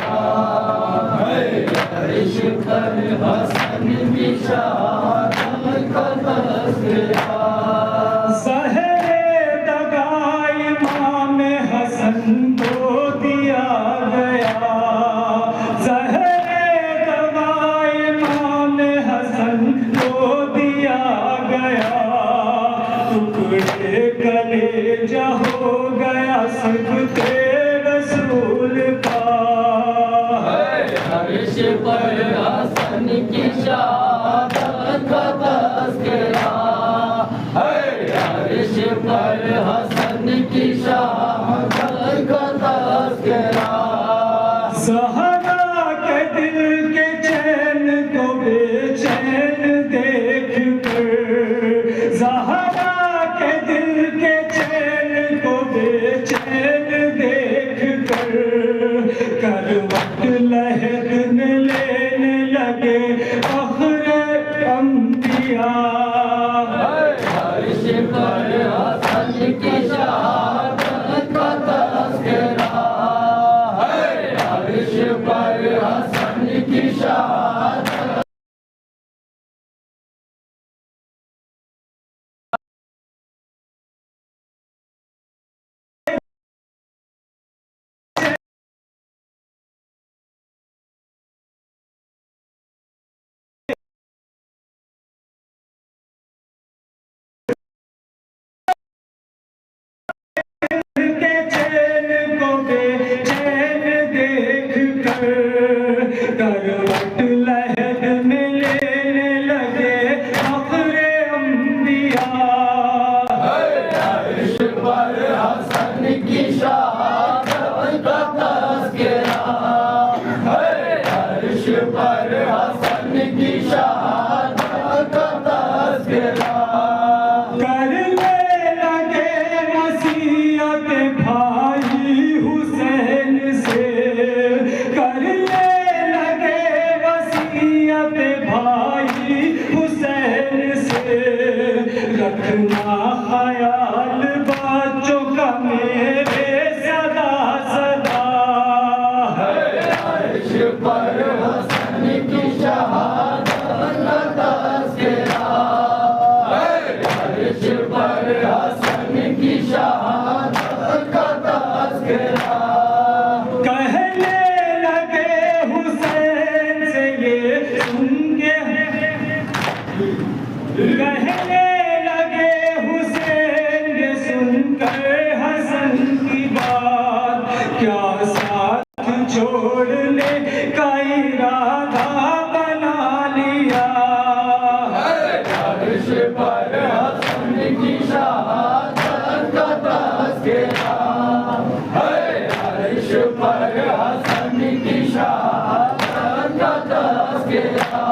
ہے، عرش پر حسن کی شہادت کا تذکرہ۔ کو دیا گیا زہر دوا امام حسن کو دیا گیا، ٹکڑے کلیجہ ہو گیا صدقے رسول کا، عرش پر حسن کی شہادت کا تذکرہ ہے، عرش پر حسن کی شہادت کا بے چین دیکھ کر، زہرا کے دل کے چین کو بے چین دیکھ کر، کروٹ لہرنے لینے لگے فخر انبیاء۔ عرش پر حسن کی شہادت کا تذکرہ، عرش پر حسن کی شہادت کے چین کو بے چین دیکھ کر، کروٹ لہرنے لینے لگے فخر انبیاء۔ عرش پر حسن کی شہادت کا تذکرہ، عرش پر حسن کی شہادت کا تذکرہ۔ کرنے لگے وصیت بھائی حسین سے، کرنے لگے وصیت بھائی حسین سے، رکھنا خیال بچوں کا میرے سدا سدا۔ عرش پر حسن کی شہادت کا تذکرہ، عرش پر حسن کی شہادت کا تذکرہ۔ کہنے لگے حسین سے یہ سن کے، کہنے لگے حسین یہ سن کر حسن کی بات، کیا ساتھ چھوڑنے کا ارادہ بنا لیا۔ عرش پر حسن کی شہادت کا تذکرہ، عرش پر حسن کی شہادت کا تذکرہ۔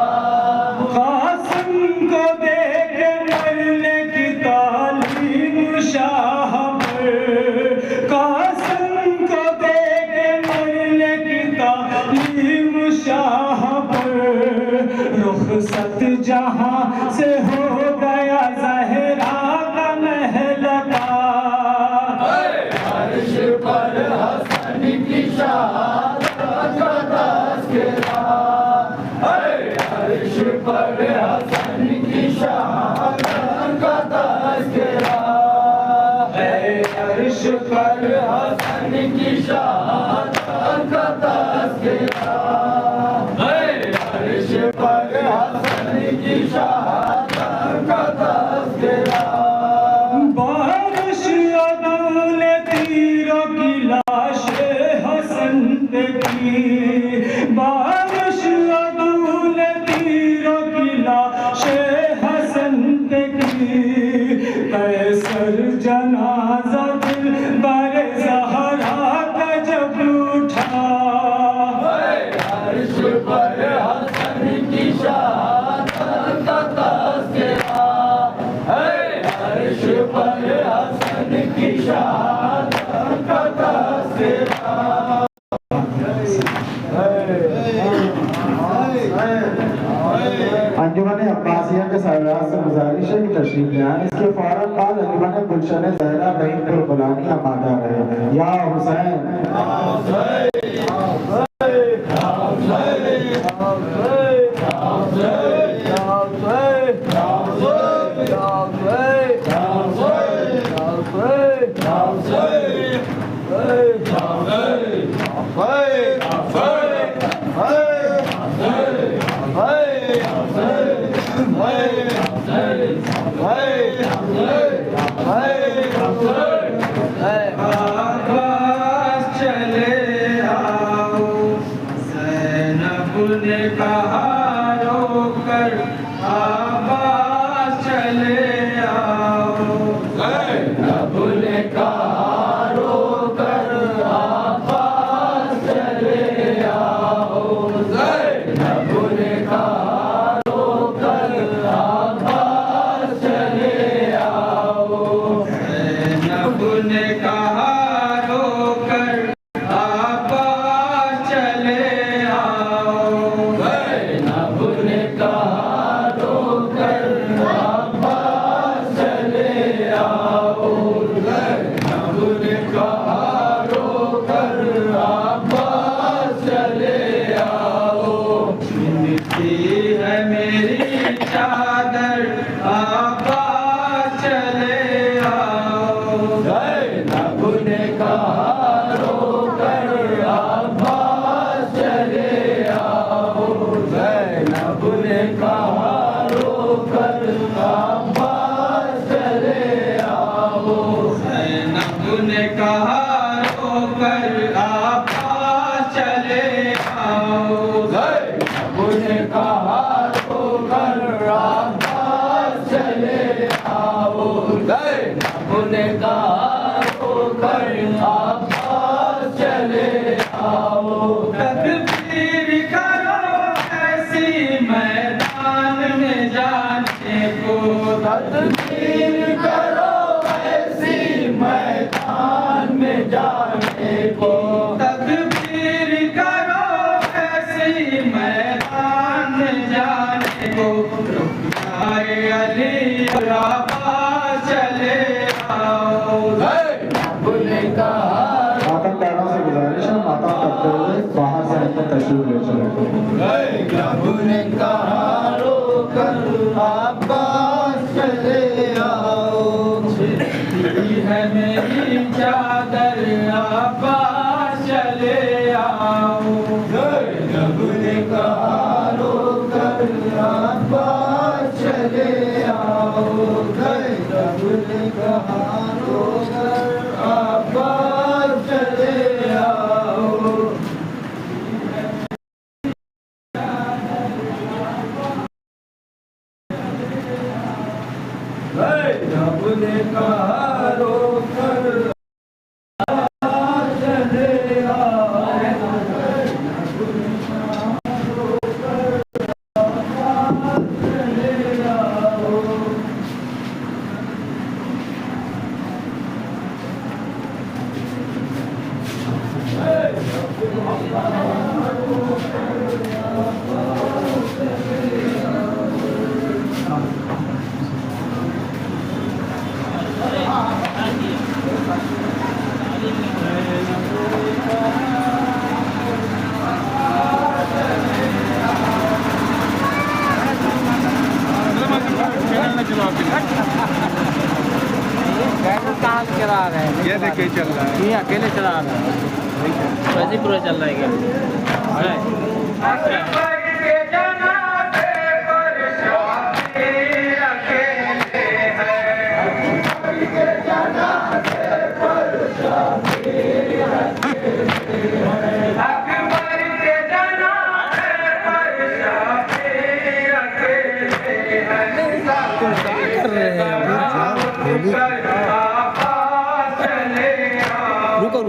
قاسم کو دیکھ مرنے کی تعلیم شاہ پر، قاسم کو دیکھ مرنے کی تعلیم شاہ پر، رخصت جہاں سے ہو گیا زہرا کا مہلکہ۔ عرش پر حسن کی شہادت کا تذکرہ، عرش پر حسن کی شہادت کا تذکرہ۔ عرش پر حسن کی شہادت کا تذکرہ، عرش پر حسن کی شہادت کا تذکرہ۔ بارش عدو نے تیروں کی لاشیں حسن پہ کی، بارش عدو نے تیروں کی لاشیں حسن پہ کی، قیصر جنازہ دل بر زہرا کا جب اٹھا۔ عرش پر حسن کی شہادت کا تذکرہ، عرش پر حسن کی شہادت کا تذکرہ۔ انجمن عباسیہ کے سربراہ سے گزارش ہے کہ تشریف لے آئیں۔ اس کے فوراً بعد انجمن گلشن زہرا بہن پر غلامی آمادہ رہے۔ یا حسین نے کہا رو کر عباس چلے آؤ، زینب نے کہا رو کر عباس چلے آؤ، زینب نے کہا میری چادر آباد چلے آؤ زینب نے کہا رو کر آباد چلے آؤ زینب نے کہا رو کر آباد چلے آؤ زینب نے کہا رو کر آباد چلے آؤ زینب نے کہا رو کر آباد چلے آؤ زینب نے کہا رو کر آباد چلے آؤ تکبیر کرو ایسی میدان میں جانے کو تکبیر کرو ایسی میدان میں جانے کو تکبیر کرو ایسی میدان میں جانے کو رخسار علی آباد چلے آؤ زینب نے کہا ماتم داروں سے گزارش ہے ماتم کرتے ہوئے باہر سے اندر تشریف لے چلے زینب نے کہا رو کر آباد چلے آؤ چھڑی ہے میری چادر آباد چلے آؤ زینب نے کہا رو کر آباد چلے آؤ زینب نے کہا رو کر آباد چلے آؤ زینب نے کہا رو کر آباد چلے آؤ چلے آؤ کہاں چلا رہے ہیں یہ دیکھیں چل رہا ہے یہ اکیلے چلا رہے ہیں ویسے پورا چل رہا ہے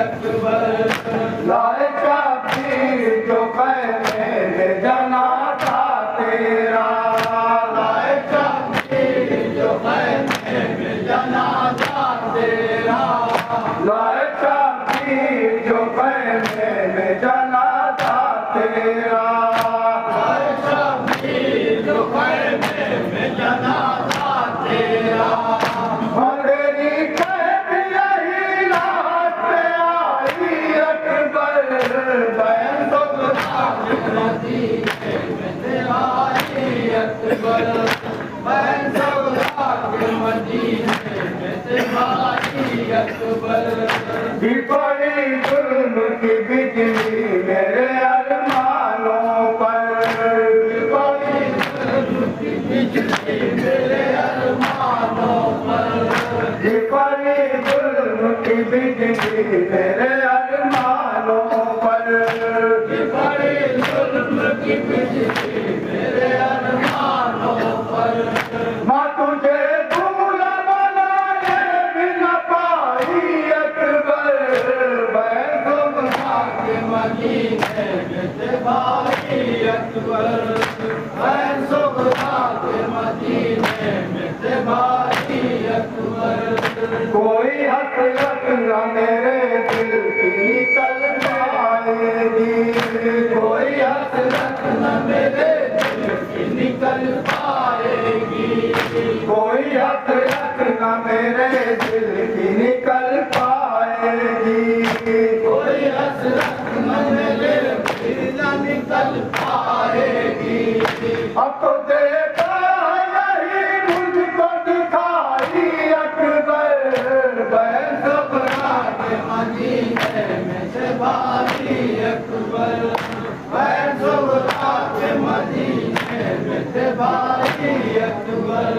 اکبر لائے شبیر جو خیمے میں جنا تھا تیرا لائے شبیر جو خیمے میں جنا تھا تیرا لائے شبیر جو خیمے میں جنا تھا تیرا لائے شبیر جو خیمے میں جنا تھا تیرا مدری قید یہی رات پہ آئی اکبر بین سکتا کے مدینے میں سے آئی اکبر بین سکتا کے مدینے میں سے آئی اکبر بڑی ظلم کی بجلی میرے ارمانوں پر بڑی ظلم کی بجلی میرے ارمانوں پر بڑی ظلم کی بجلی میرے ارمانوں پر بڑی ظلم کی بجلی میرے ارمانوں پر ماں تجھے بھولا بنانے بھی نہ پائی اکبر بین سکتا کے مدینے میں سے بھائی اکبر بین سکتا کے مدینے میں سے بھائی اکبر کوئی حسرت نہ میرے دل کی نکل پائے گی کوئی حسرت نہ میرے دل کی نکل پائے گی کوئی حسرت نہ میرے دل کی نکل پائے گی کوئی حسرت نہ میرے دل نہ نکل پائے گی اب تو دیکھا یہی مجھ کو دکھائی اکبر بین سکتا کے مدینے میں سے بھائی اکبر بین سکتا کے مدینے میں سے بھائی اکبر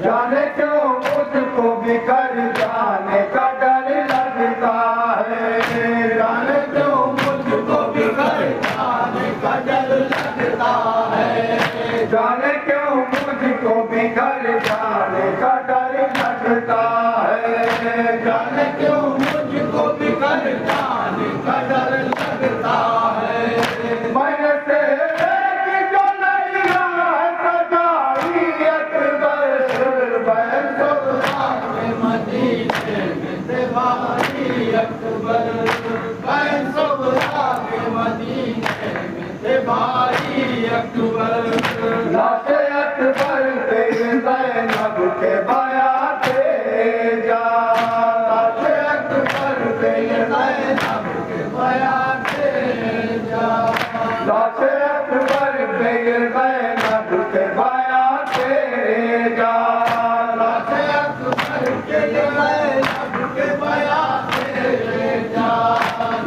جانے کیوں مجھ کو بکھر جانے کا ڈر لگتا ہے جانے کیوں مجھ کو بکھر جانے کا ڈر لگتا ہے جانے کیوں مجھ کو بکھر جانے کا ڈر لگتا ہے جانے کیوں مجھ کو بکھر جانے کا ڈر لگتا ہے میں نے تیرے کی جو نیا ہے سجائی اکبر بین سکتا کے مدینے میں سے بھائی اکبر بین سکتا کے مدینے میں سے بھائی اکبر لاش اکبر پہ زینب کے بیات جا لاش اکبر پہ زینب کے بیات جا لاش اکبر پہ زینب کے بیات جا لاش اکبر پہ زینب کے بیات جا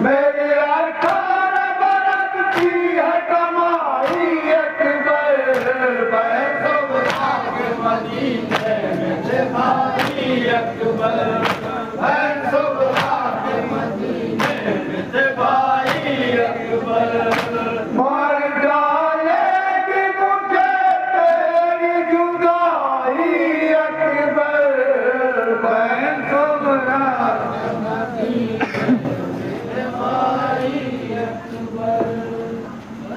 میرے ارکان برت کی ہے کمائی اکبر بین سکتا کے مدینے میں سے بھائی اکبر بین سکتا کے مدینے میں سے بھائی اکبر مار ڈالے گی مجھے تیری جدائی اکبر بین سکتا کے مدینے میں سے بھائی اکبر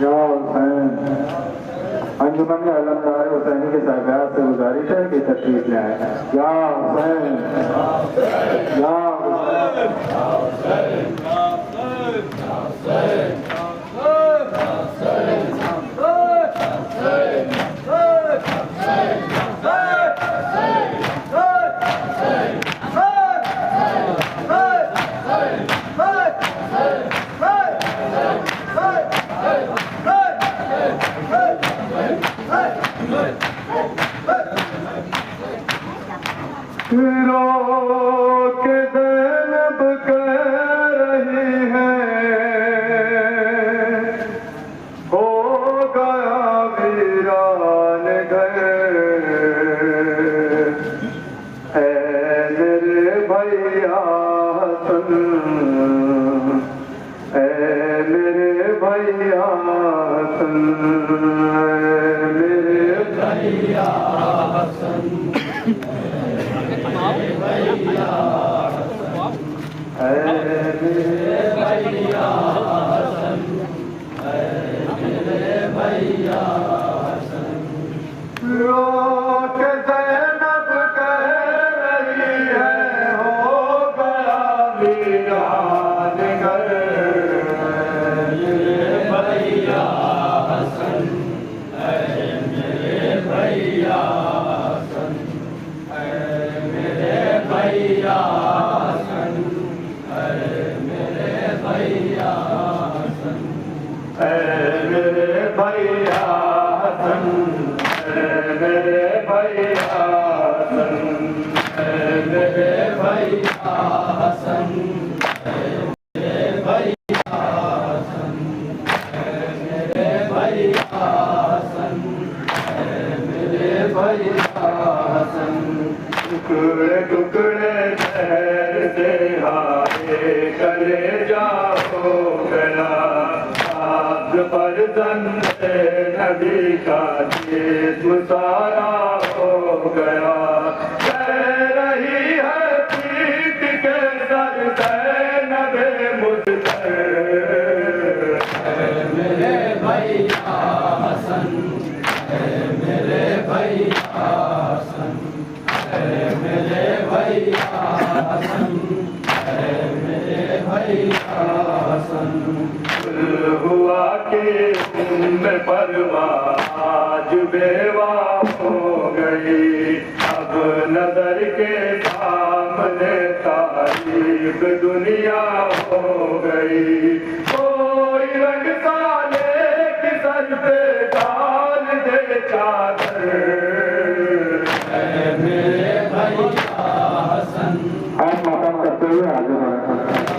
یا حسین انجمن علمدار حسینی کے سرکار سے گزارش ہے کہ تشریف لے آئے یا حسین یا رو کے زینب کہہ رہی ہے ہو گیا ویران گھر اے میرے بھیا حسن اے میرے بھیا حسن اے میرے بھیا حسن ٹکڑے ٹکڑے شہر سے ہارے چلے جاؤ گیا آپ پر زند نبی کا جسم سارا ہو گیا کہہ رہی ہے پیٹ کے سر زینب مضطر میرے بھیا حسن میرے بھیا حسن میرے بھیا حسن میرے بھیا حسن ہوا کہ ام پروان آج بیوہ ہو گئی اب نظر کے سامنے تاریخ دنیا ہو گئی کوئی رنگ سالے کی سر پہ ڈال دے چادر میرے بھیا حسن ہم مقام کرتے ہوئے آگے بڑھیں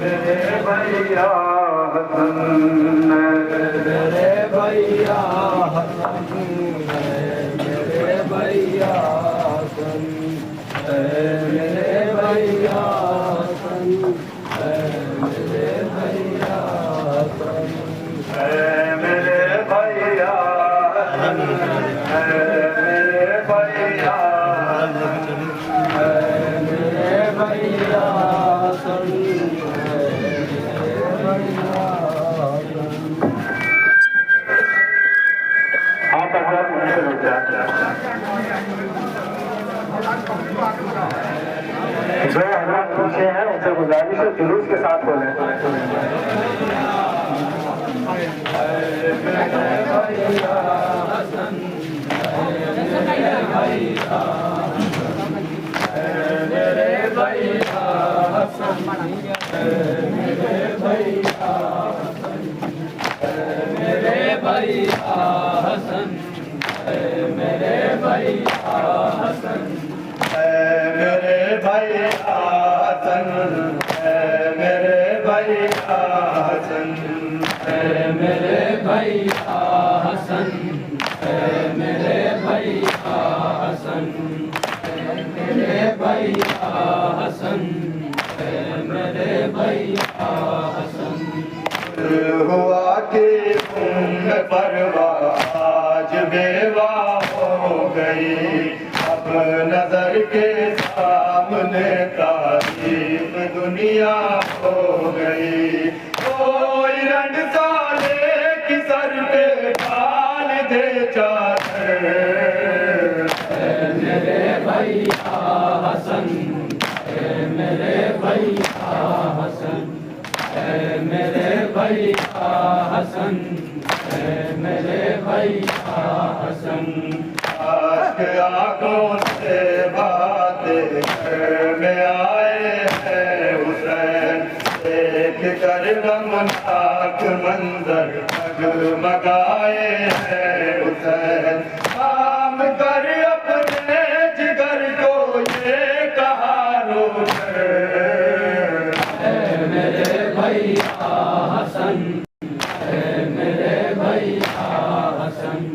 میرے بھیا جو حضرات پیچھے ہیں ان سے گزارش ہے جلوس کے ساتھ بولیں ہوا کہ ام پروان آج بیوہ ہو گئی اب نظر کے سامنے تاریخ دنیا ہو گئی کوئی رنگ سالے کی سر پہ ڈال دے چادر میرے بھیا حسن میرے بھیا حسن میرے بھیا حسن میرے بھیا حسن آج آنکھوں سے باتیں میں آئے ہیں حسین دیکھ کر غمناک منظر ڈگمگائے ہیں حسین کام کر اپنے جگر کو یہ کہا رو کر میرے بھیا حسن میرے بھیا حسن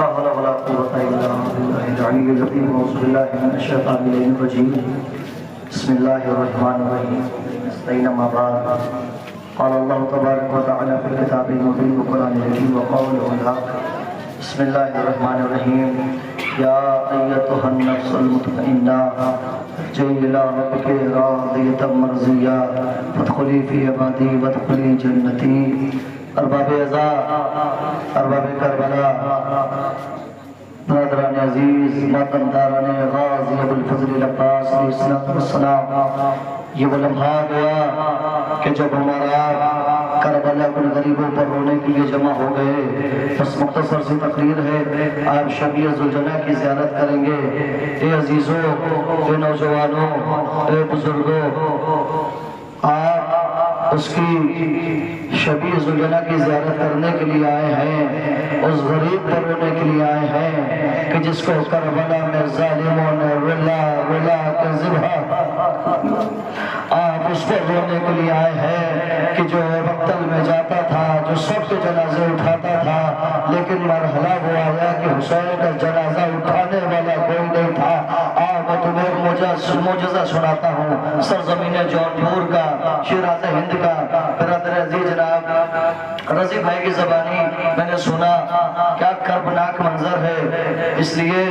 لا حول ولا قوة إلا بالله العلي العظيم أعوذ بالله من الشيطان الرجيم بسم الله الرحمن الرحيم استعين ما بعد قال الله تبارك وتعالى في الكتاب المبين والقرآن الحكيم وقوله الحق بسم الله الرحمن الرحيم يا أيتها النفس المطمئنة ارجعي إلى ربك راضية مرضية فادخلي في عبادي وادخلي جنتي ارباب ازا ارباب کربلا برادران عزیز ماتمداران غازی ابوالفضل العباس علیہ السلام یہ وہ لمحہ گیا کہ جب ہمارا کربلا کے غریبوں پر رونے کے لیے جمع ہو گئے بس مختصر سی تقریر ہے آپ شبیہ ذوالجلالہ کی زیارت کریں گے اے عزیزوں اے نوجوانوں اے بزرگوں آپ اس کی شبیہ ذوالجلالہ کی زیارت کرنے کے لیے آئے ہیں اس غریب پر رونے کے لیے آئے ہیں کہ جس کو کربلا میں ظالموں نے رلا کے ذبح آپ اس پر رونے کے لیے آئے ہیں کہ جو مقتل میں جاتا تھا جو سب کے جنازے اٹھاتا تھا لیکن مرحلہ وہ آیا کہ حسین کا جنازہ اٹھانے والا کوئی نہیں تھا آپ میں تمہیں معجزہ سناتا ہوں سرزمین جونپور کا شیراز ہند کا برادر عزیز جناب رضی بھائی کی زبانی میں نے سنا کیا کربناک منظر ہے اس لیے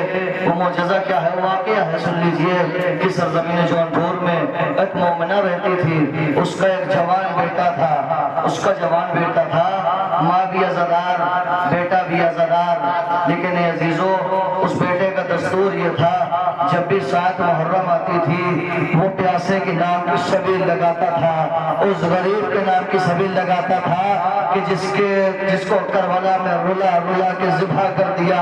وہ معجزہ کیا ہے واقعہ ہے سن لیجئے کہ سرزمین جونپور میں ایک مومنہ رہتی تھی اس کا ایک جوان بیٹا تھا ماں بھی عزادار بیٹا بھی عزادار لیکن عزیزوں اس بیٹے کا دستور یہ تھا جب بھی سات محرم آتی تھی وہ پیاسے کے نام کی شبیل لگاتا تھا اس غریب کے نام کی شبیل لگاتا تھا کہ جس کو کربلا میں رلا کے ذبح کر دیا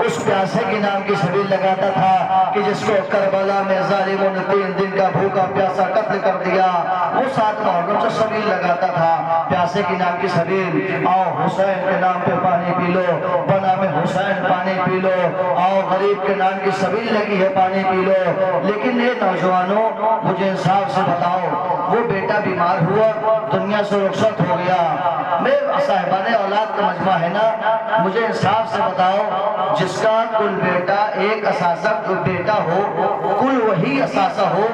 اس پیاسے کے نام کی شبیل لگاتا تھا کہ جس کو کربلا میں ظالموں نے 3 دن کا بھوکا پیاسا قتل کر دیا وہ 7 محرم سے شبیل لگاتا تھا پیاسے کے نام کی شبیل آؤ حسین کے نام پہ پانی پی لو بنام حسین پانی پی لو آؤ غریب کے نام کی شبیل لگی ہے پانی پی لو لیکن یہ نوجوانوں مجھے انصاف سے بتاؤ وہ بیٹا بیمار ہوا دنیا سے رخصت ہو گیا میں صاحبان اولاد کا مجمع ہے نا مجھے انصاف سے بتاؤ جس کا کل بیٹا ایک اساسہ بیٹا ہو کل وہی اساسہ ہو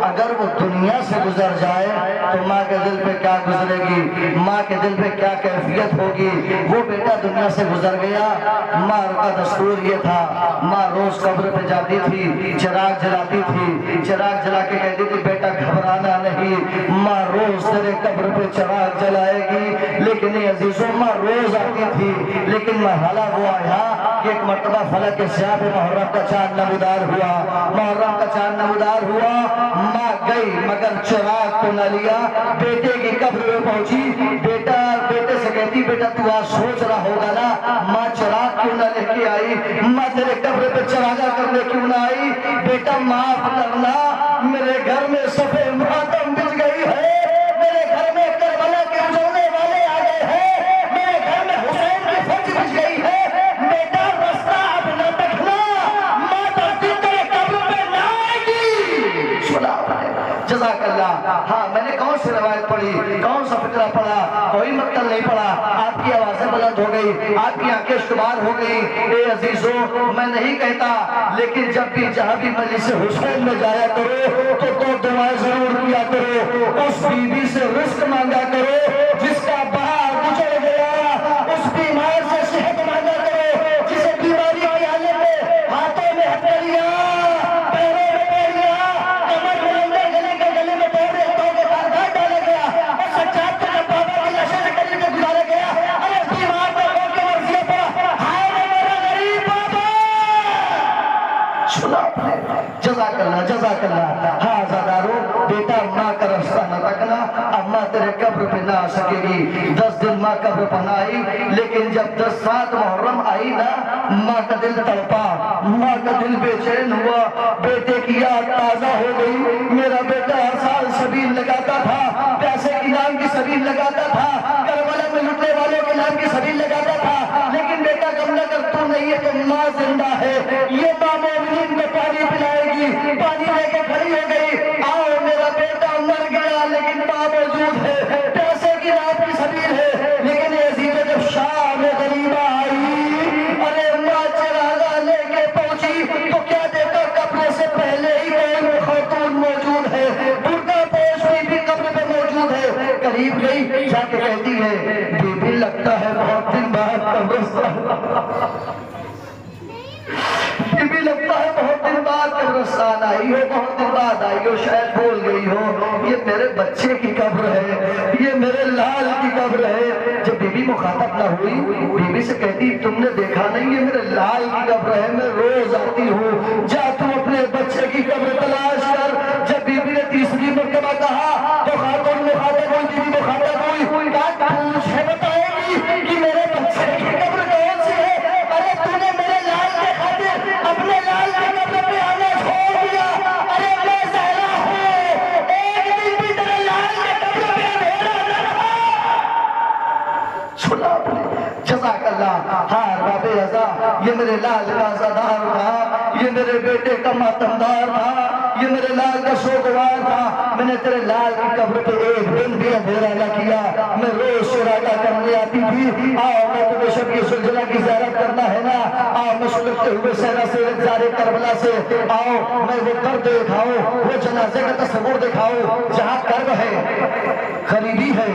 اگر وہ دنیا سے گزر جائے تو ماں کے دل پہ کیا گزرے گی ماں کے دل پہ کیا کیفیت ہوگی وہ بیٹا دنیا سے گزر گیا ماں کا دستور یہ تھا ماں روز قبر پہ جاتی تھی چراغ جلاتی تھی چراغ جلا کے کہتی تھی بیٹا گھبرانا نہیں ماں روز تیرے قبر پہ چراغ جلائے گی لیکن عزیزوں ماں روز آتی تھی لیکن مرحلہ وہ آیا کہ ایک مرتبہ فلک کے سیاہ پہ محرم کا چاند نمودار ہوا ماں گئی مگر چراغ کو نہ لیا بیٹے کی قبر میں پہنچی بیٹے سے کہتی بیٹا تو آج سوچ رہا ہوگا نا ماں چراغ کیوں نہ لے کے آئی ماں تیرے قبر پہ چراغا کرنے کیوں نہ آئی بیٹا معاف کرنا میرے گھر میں صفحے ماتم بچ گئی ہے میرے گھر میں کربلا کے اجڑنے والے آ گئے ہیں میرے گھر میں حسین کی فوج بچ گئی ہے بیٹا رستہ اب نہ دیکھنا ماں ترتی تیرے قبر پہ نہ آئے گی جزاک اللہ ہاں میں نے کون سی روایت پڑھی کون سا فقرہ پڑھا کوئی مقتل نہیں پڑھا آپ کی آوازیں بلند ہو گئی آپ کی آنکھیں شمار ہو گئی اے عزیزوں میں نہیں کہتا لیکن جب بھی جہاں بھی مجلس حسین میں جایا کرو تو 2 دعائیں ضرور کیا کرو اس بیوی سے رزق مانگا کرو جس کا بہار گزر گیا اس بیمار سے صحت مانگا کرو جسے بیماری کے آنے میں ہاتھوں میں ہتھیلیاں پیروں میں پیریاں کمر میں لمبے گلے میں دوڑے ہاتھوں کے ہاتھ ڈالا گیا اور سجاد کو جب بابا کی لاشیں سے قریب میں گزارا گیا ارے بیمار پر ہو کے مرضیہ پڑا ہائے میرا غریب بابا سنا جزاک اللہ ہاں زادارو بیٹا ماں کا رستہ نہ تکنا اب ماں تیرے قبر پہ نہ آ سکے گی۔ 10 دن ماں قبر پنائی، لیکن جب 10 محرم آئی نا، ماں کا دل تڑپا، ماں کا دل بے چین ہوا، بیٹے کی یاد تازہ ہو گئی۔ میرا بیٹا ہر سال سبیل لگاتا تھا، پیسے کی نام کی سبیل لگاتا تھا، کربلا میں لٹنے والوں کے نام کی سبیل لگاتا تھا، لیکن بیٹا غم نہ کر، تو نہیں ہے تو ماں زندہ ہے، یہ ماں مومنین کو پانی پلائے گی۔ پانی لے کے کھڑی ہو گئی، آؤ میرا بیٹا مر گیا لیکن ماں موجود ہے، پیسے کی نام کی سبیل ہے، لیکن یہ عزیزیں جب شام غریبہ آئی، ارے ماں چراغا لے کے پہنچی تو کیا دیکھا، قبر سے پہلے ہی کوئی خاتون موجود ہے، برقع پوش بھی قبر پہ موجود ہے۔ قریب گئی، جا کے کہتی ہے، بی بی لگتا ہے بہت دن بعد قبرستان، بی بی لگتا ہے بہت دن بعد قبرستان آئی ہو، بہت دن بعد آئی ہو، شاید بھول گئی ہو، یہ میرے بچے کی قبر ہے، یہ میرے لال کی قبر ہے۔ جب بی بی مخاطب نہ ہوئی، بی بی سے کہتی، تم نے دیکھا نہیں یہ میرے لال کی قبر ہے، میں روز آتی ہوں، جا تم اپنے بچے کی قبر تلاش کر۔ جب بی بی نے تیسری مرتبہ کہا تو خاتون مخاطب ہوئی، بی بی مخاطب ہوئی، کہا پوچھے بتائے گی کہ میرے بچے کی قبر کون سی ہے؟ ارے تو نے میرے لال کے خاطر اپنے لال کے قبر پہ آنا چھوڑ دیا، ارے میں زہرا ہوں، ایک دن بھی تیرے لال کے قبر پہ اندھیرا نہ رہا۔ چھلا اپنے جزاک اللہ، ہاں باب ازا، یہ میرے لال کا عزادار تھا، یہ میرے بیٹے کا ماتمدار تھا، یہ میرے لال کا سوگوار تھا، میں نے تیرے لال کی قبر پہ ایک دن بھی اندھیرا نہ کیا، میں روز شراکہ کرنے آتی تھی۔ آؤ میں تمہیں شب کی سلجھنا کی زیارت کرنا ہے نا، آؤ میں سلگتے ہوئے صحرا سے انتظار کربلا سے، آؤ میں وہ درد دکھاؤں، وہ جنازے کا تصور دکھاؤں جہاں کرب ہے، غریبی ہے،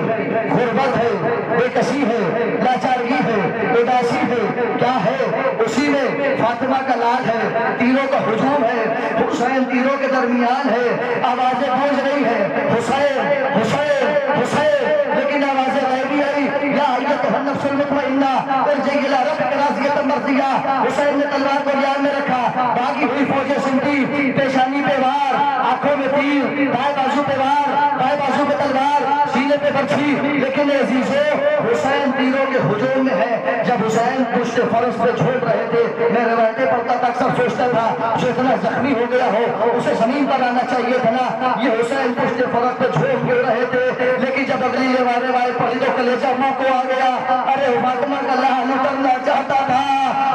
غربت ہے، بے کسی ہے، لاچارگی ہے، اداسی ہے، کیا ہے؟ اسی میں فاطمہ کا لال ہے، تیروں کا ہجوم ہے، حسین تیروں کے درمیان ہے، آوازیں گونج رہی ہے، حسین حسین حسین، لیکن آوازیں غیبی آئی، یا ایتھا النفس المطمئنہ ارجعی الی ربک راضیۃ مرضیہ۔ حسین نے تلوار کو یاد میں رکھا، بھاگی ہوئی فوجیں سنتی، پیشانی پہ وار، آنکھوں میں تیر، دائیں بازو پہ وار، بائیں بازو پہ تلوار، سینے پہ برچھی، لیکن عزیزو حسین تیروں کے ہجوم میں ہے۔ جب حسین پشت فرس پہ جھوٹ رہے تھے، میں روایتیں پڑھتا تھا، اکثر سوچتا تھا جو اتنا زخمی ہو گیا ہو اسے زمین پر آنا چاہیے تھا نا، یہ حسین پشت فرس پہ جھوٹ کیوں رہے تھے؟ لیکن جب اگلی روایت پڑھی تو کلیجہ ماں کو آ گیا، ارے فاطمہ کا لال اترنا چاہتا تھا،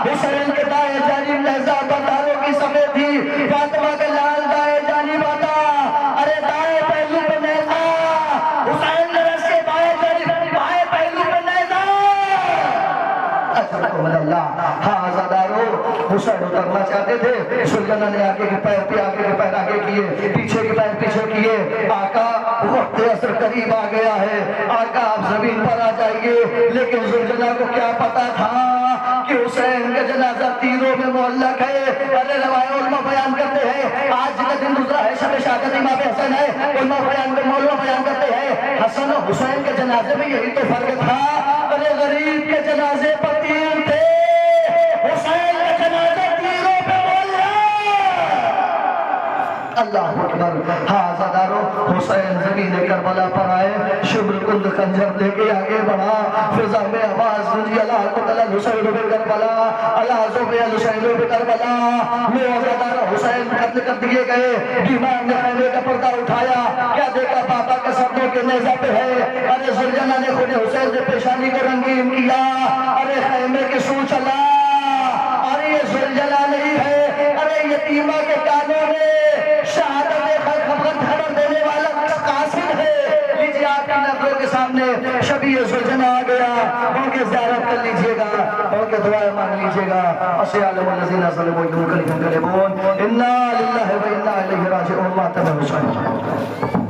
حسین کے دائیں جانب لہزہ بنداروں کی سفید تھی، فاطمہ کے لال دائیں جانب آتا، ارے دائیں پہلو پہ نیزہ، حسین نے اس کے بائیں جانب بائیں پہلو پہ نیزہ۔ اجرکم اللہ، ہاں عزادارو، حسین اترنا چاہتے تھے، سلجھنا نے آگے کے پیر پہ آگے کے پیر آگے کیے، پیچھے کے پیر پیچھے کیے، آقا وقت عصر قریب آ گیا ہے، آقا آپ زمین پر آ جائیے، لیکن سلجھنا کو کیا پتا تھا کہ حسین کا جنازہ تیروں میں معلق ہے۔ ارے روایت علماء بیان کرتے ہیں، آج کا دن گزرا ہے، شب شہادت امام حسن ہے، علماء بیان کرتے ہیں حسن و حسین کے جنازے میں یہی تو فرق تھا، ارے غریب کے جنازے پر تیر تھے، حسین کے جنازے تیروں پہ معلق۔ اللہ اکبر، ہاں عزادارو، حسین زمین کربلا پر آئے، شبر کند خنجر لے کے آگے بڑھا، فضا میں آواز گونجی، اللہ قتل الحسین بن کربلا، اللہ زوب الحسین بن کربلا۔ میں عزادارو حسین قتل کر دیے گئے، بیمار نے خیمے کا پردہ اٹھایا، کیا دیکھا پاپا کے سبوں کے نیزہ پہ ہے، ارے سلجھنا نے خود حسین سے پیشانی کو رنگین کیا، ارے خیمے کی سو چلا، ارے یہ سلجھنا نہیں ہے، ارے یتیمہ کے کانوں میں شہادت خبر دینے والا قاصد ہے۔ لیجیے آپ کی نظروں کے سامنے شبیہ سلجھنا آ گیا، ان کی زیارت کر لیجیے گا، ان کے دعائیں مانگ لیجیے گا۔ اشیاء الذین ظلموا ينقلبون انا للہ و انا الیہ راجعون۔ ماتم حسین۔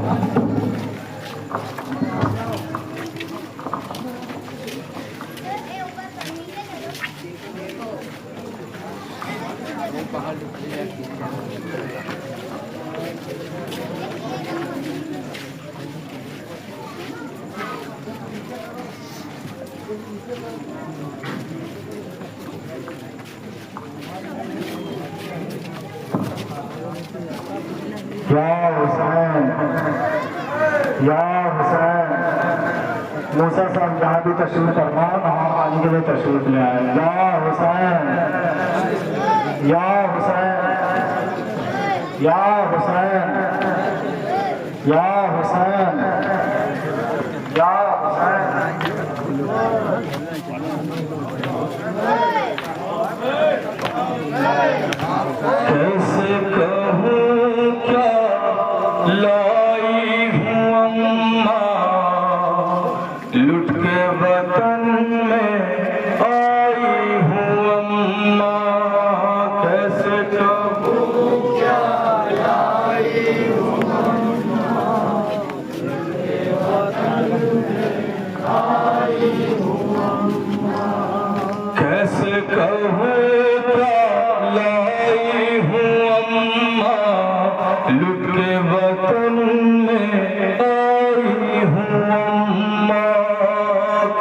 یا حسین، یا حسین، موسیٰ صاحب جہاں بھی تشریف فرما وہاں پانی کے لیے تشریف لے آئے. یا حسین یا حسین یا حسین یا حسین یا حسین. کیسے کہوں کیا لائی ہوں اماں لٹ کے وطن میں آئی ہوں اماں. کیسے کہوں کیا لائی ہوں اماں لٹ کے وطن میں آئی ہوں اماں. کیسے کہوں لائی ہوں اماں لٹ کے وطن میں آئی ہوں اماں.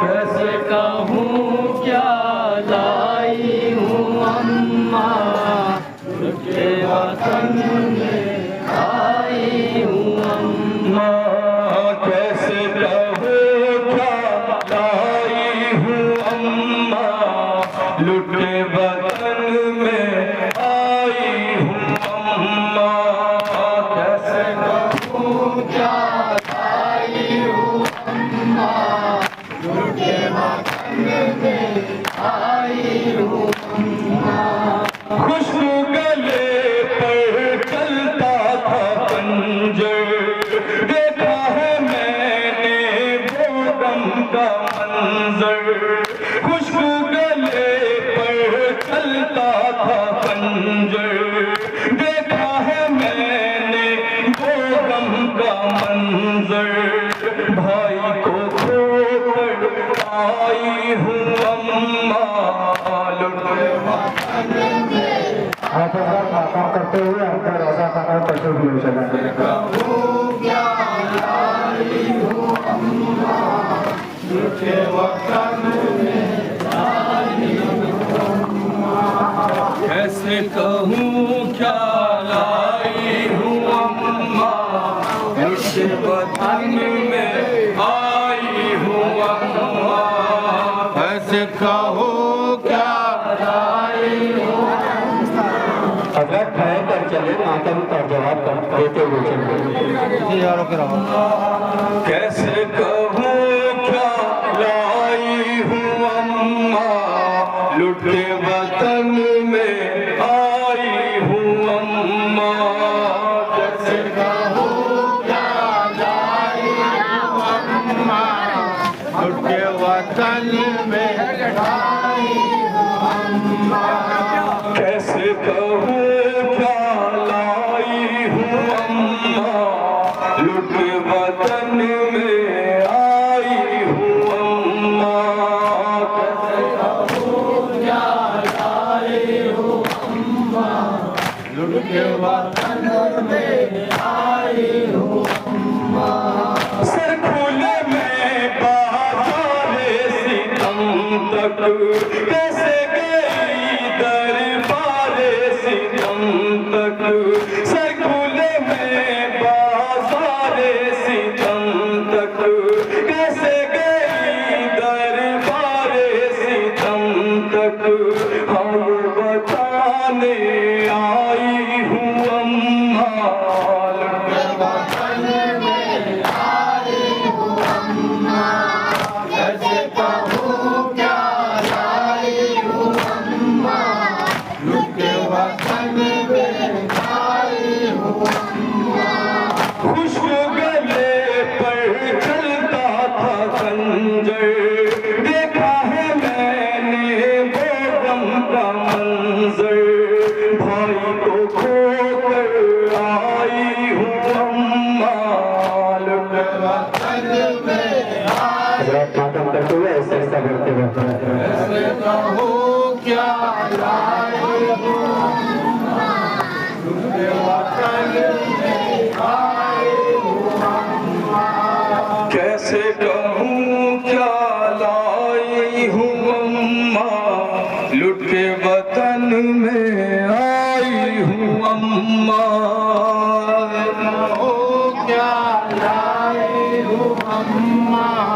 کیسے کہوں کیا لائی ہوں اماں لٹ کے وطن میں آئی ہوں اماں. کیسے کہوں کیا لائی ہوں اماں لٹ کے وطن میں آئی ہوں اماں. کیسے کہوں کیا لائی ہوں اماں لٹ کے وطن میں آئی ہوں اماں. خوشبو گلے پر چلتا تھا خنجر دیکھا ہے میں نے وہ غم کا منظر. خوشبو گلے پر چلتا تھا خنجر دیکھا ہے میں نے وہ غم کا منظر. بھائی کو کھو کر آئی ہوں اماں لٹ کے وطن میں. آپ حضرات مقام کرتے ہوئے ہم کا روزہ خانہ تشریف لے چلیں. کہوں کیا لائی ہوں اماں لٹ کے وطن میں آئی ہوں اماں. کیسے کہوں کیا لائی ہوں اماں لٹ کے وطن میں آئی ہوں اماں. کیسے کہوں کیا لائی ہوں حضرت ٹھہر کر چلے ماتم کا جواب دیتے ہوئے چلے. کیسے کہوں کیا لائی ہوں اماں لٹ کے وطن میں آئی ہوں اماں. کیسے کہوں کیا لائی ہوں اماں لٹ کے وطن میں آئی ہوں اماں. کیسے کہوں کیا لائی ہوں اماں لٹ کے وطن میں آئی ہوں اماں. کیسے کہوں کیا لائی ہوں اماں لٹ کے وطن میں آئی ہوں اماں. سر کھولے میں بازار ستم تک کیسے گئی دربار ستم تک. سر کھولے میں بازار ستم تک کیسے گئی دربار ستم تک. ہم بتانے آئی ہوں اماں لٹ کے وطن میں آئی ہوں اماں. کیسے کہوں کیا لائی ہوں اماں لٹ کے وطن میں آئی ہوں اماں. خوشبو گلے پر چلتا تھا خنجر دیکھا ہے میں نے وہ غم کا منظر. بھائی کو کھو کر آئی ہوں اماں لٹ کے وطن میں آئی. حضرات ماتم کرتے ہوئے ایسا ایسا کرتے ہوئے. کیسے کہوں کیا لائی ہوں اماں لٹ کے وطن میں آئی ہوں اماں. کیسے کہوں کیا لائی ہوں اماں لٹ کے وطن میں آئی ہوں اماں. کہوں کیا لائی ہوں اماں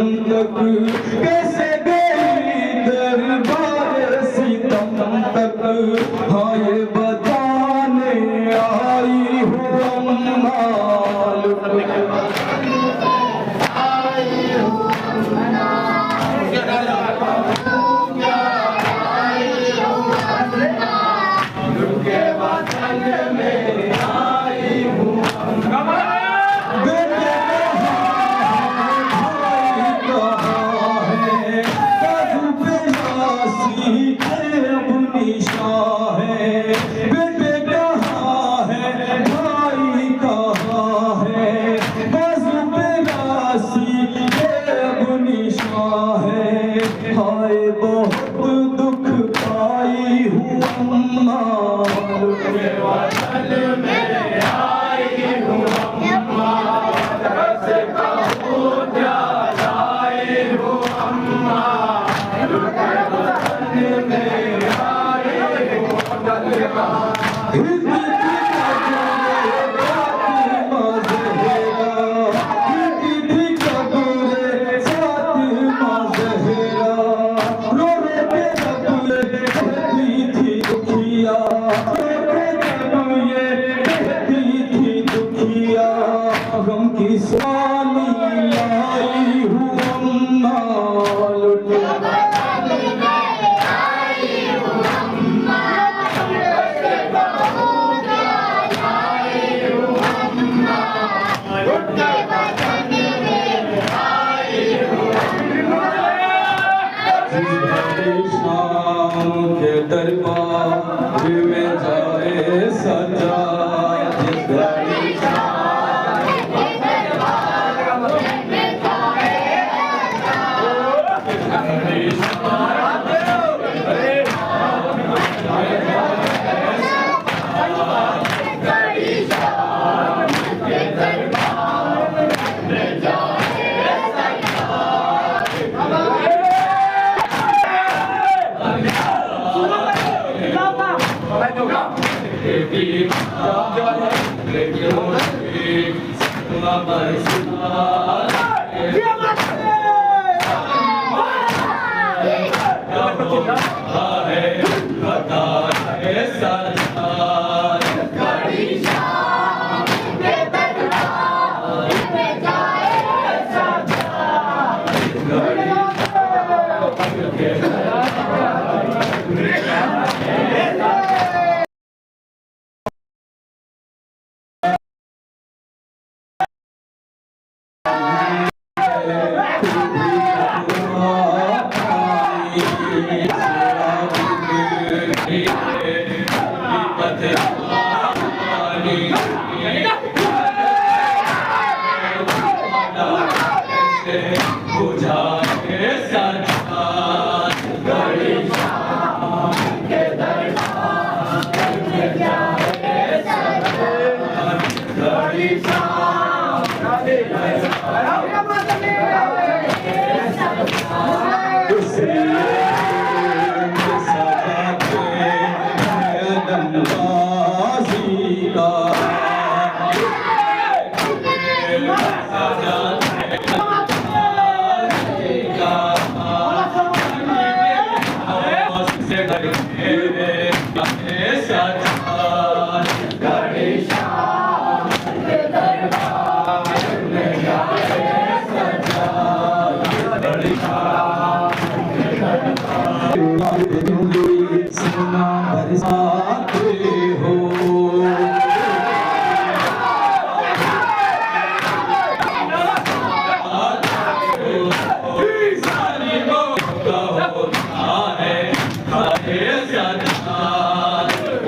تک کیسے گئی دربار ستم تک ہاں یہ بتانے آئی ہوں امال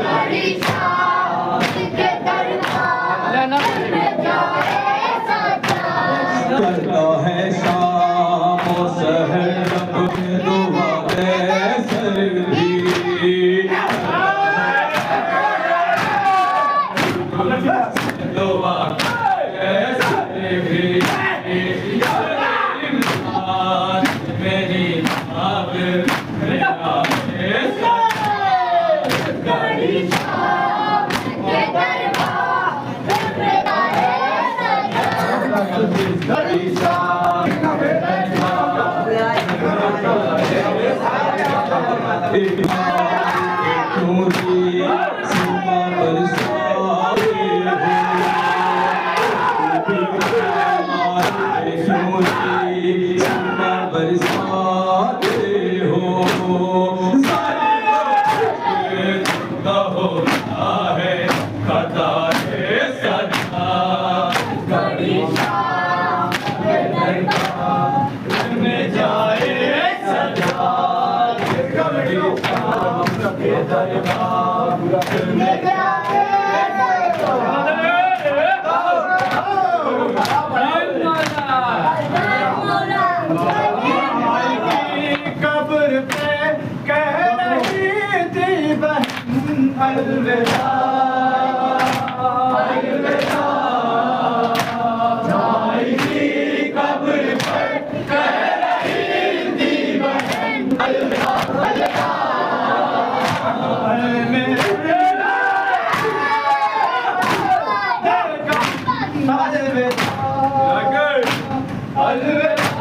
Gari قبر پہ کہہ رہی تھی بہن الوداع الوداع بھائی کی قبر پہ کہہ رہی تھی بہن الوداع الوداع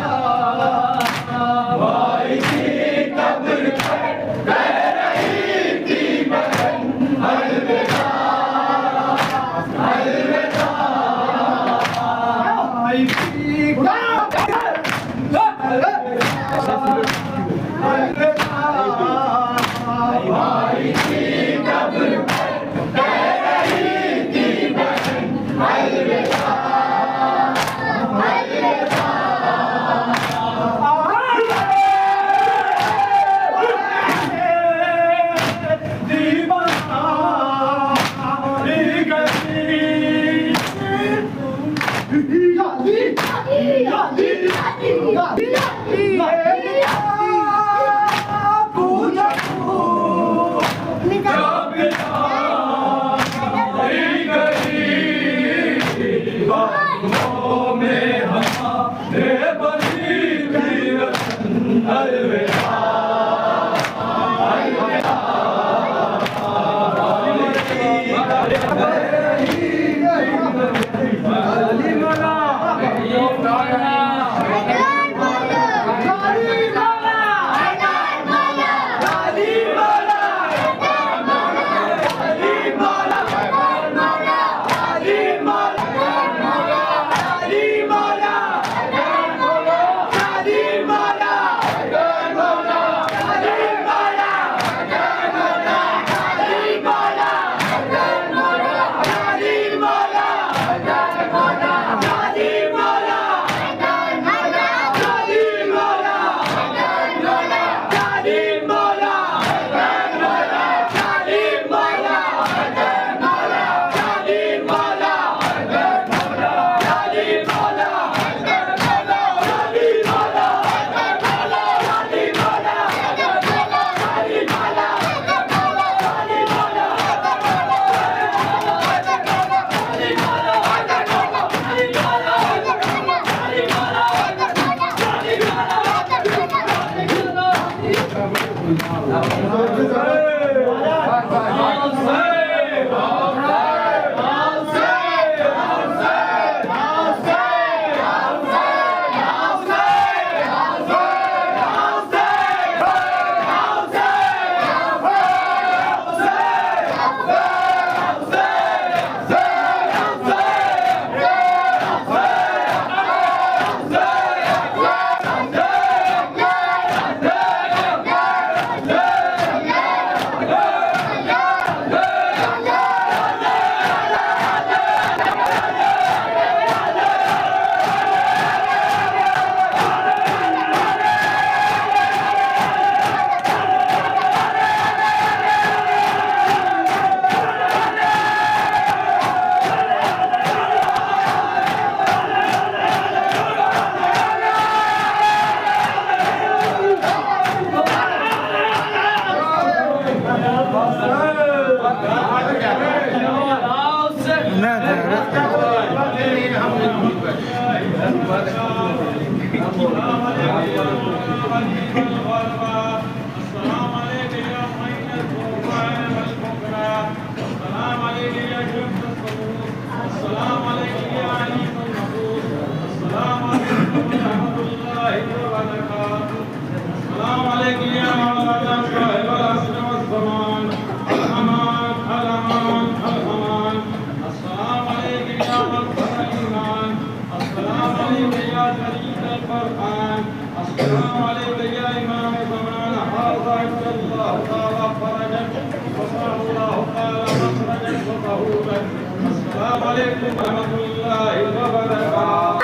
السلام عليك يا إمام زمان هذا عبد الله تعالى فرجك وصار الله تعالى مخرجك وطهورك. السلام عليكم ورحمة الله وبركاته.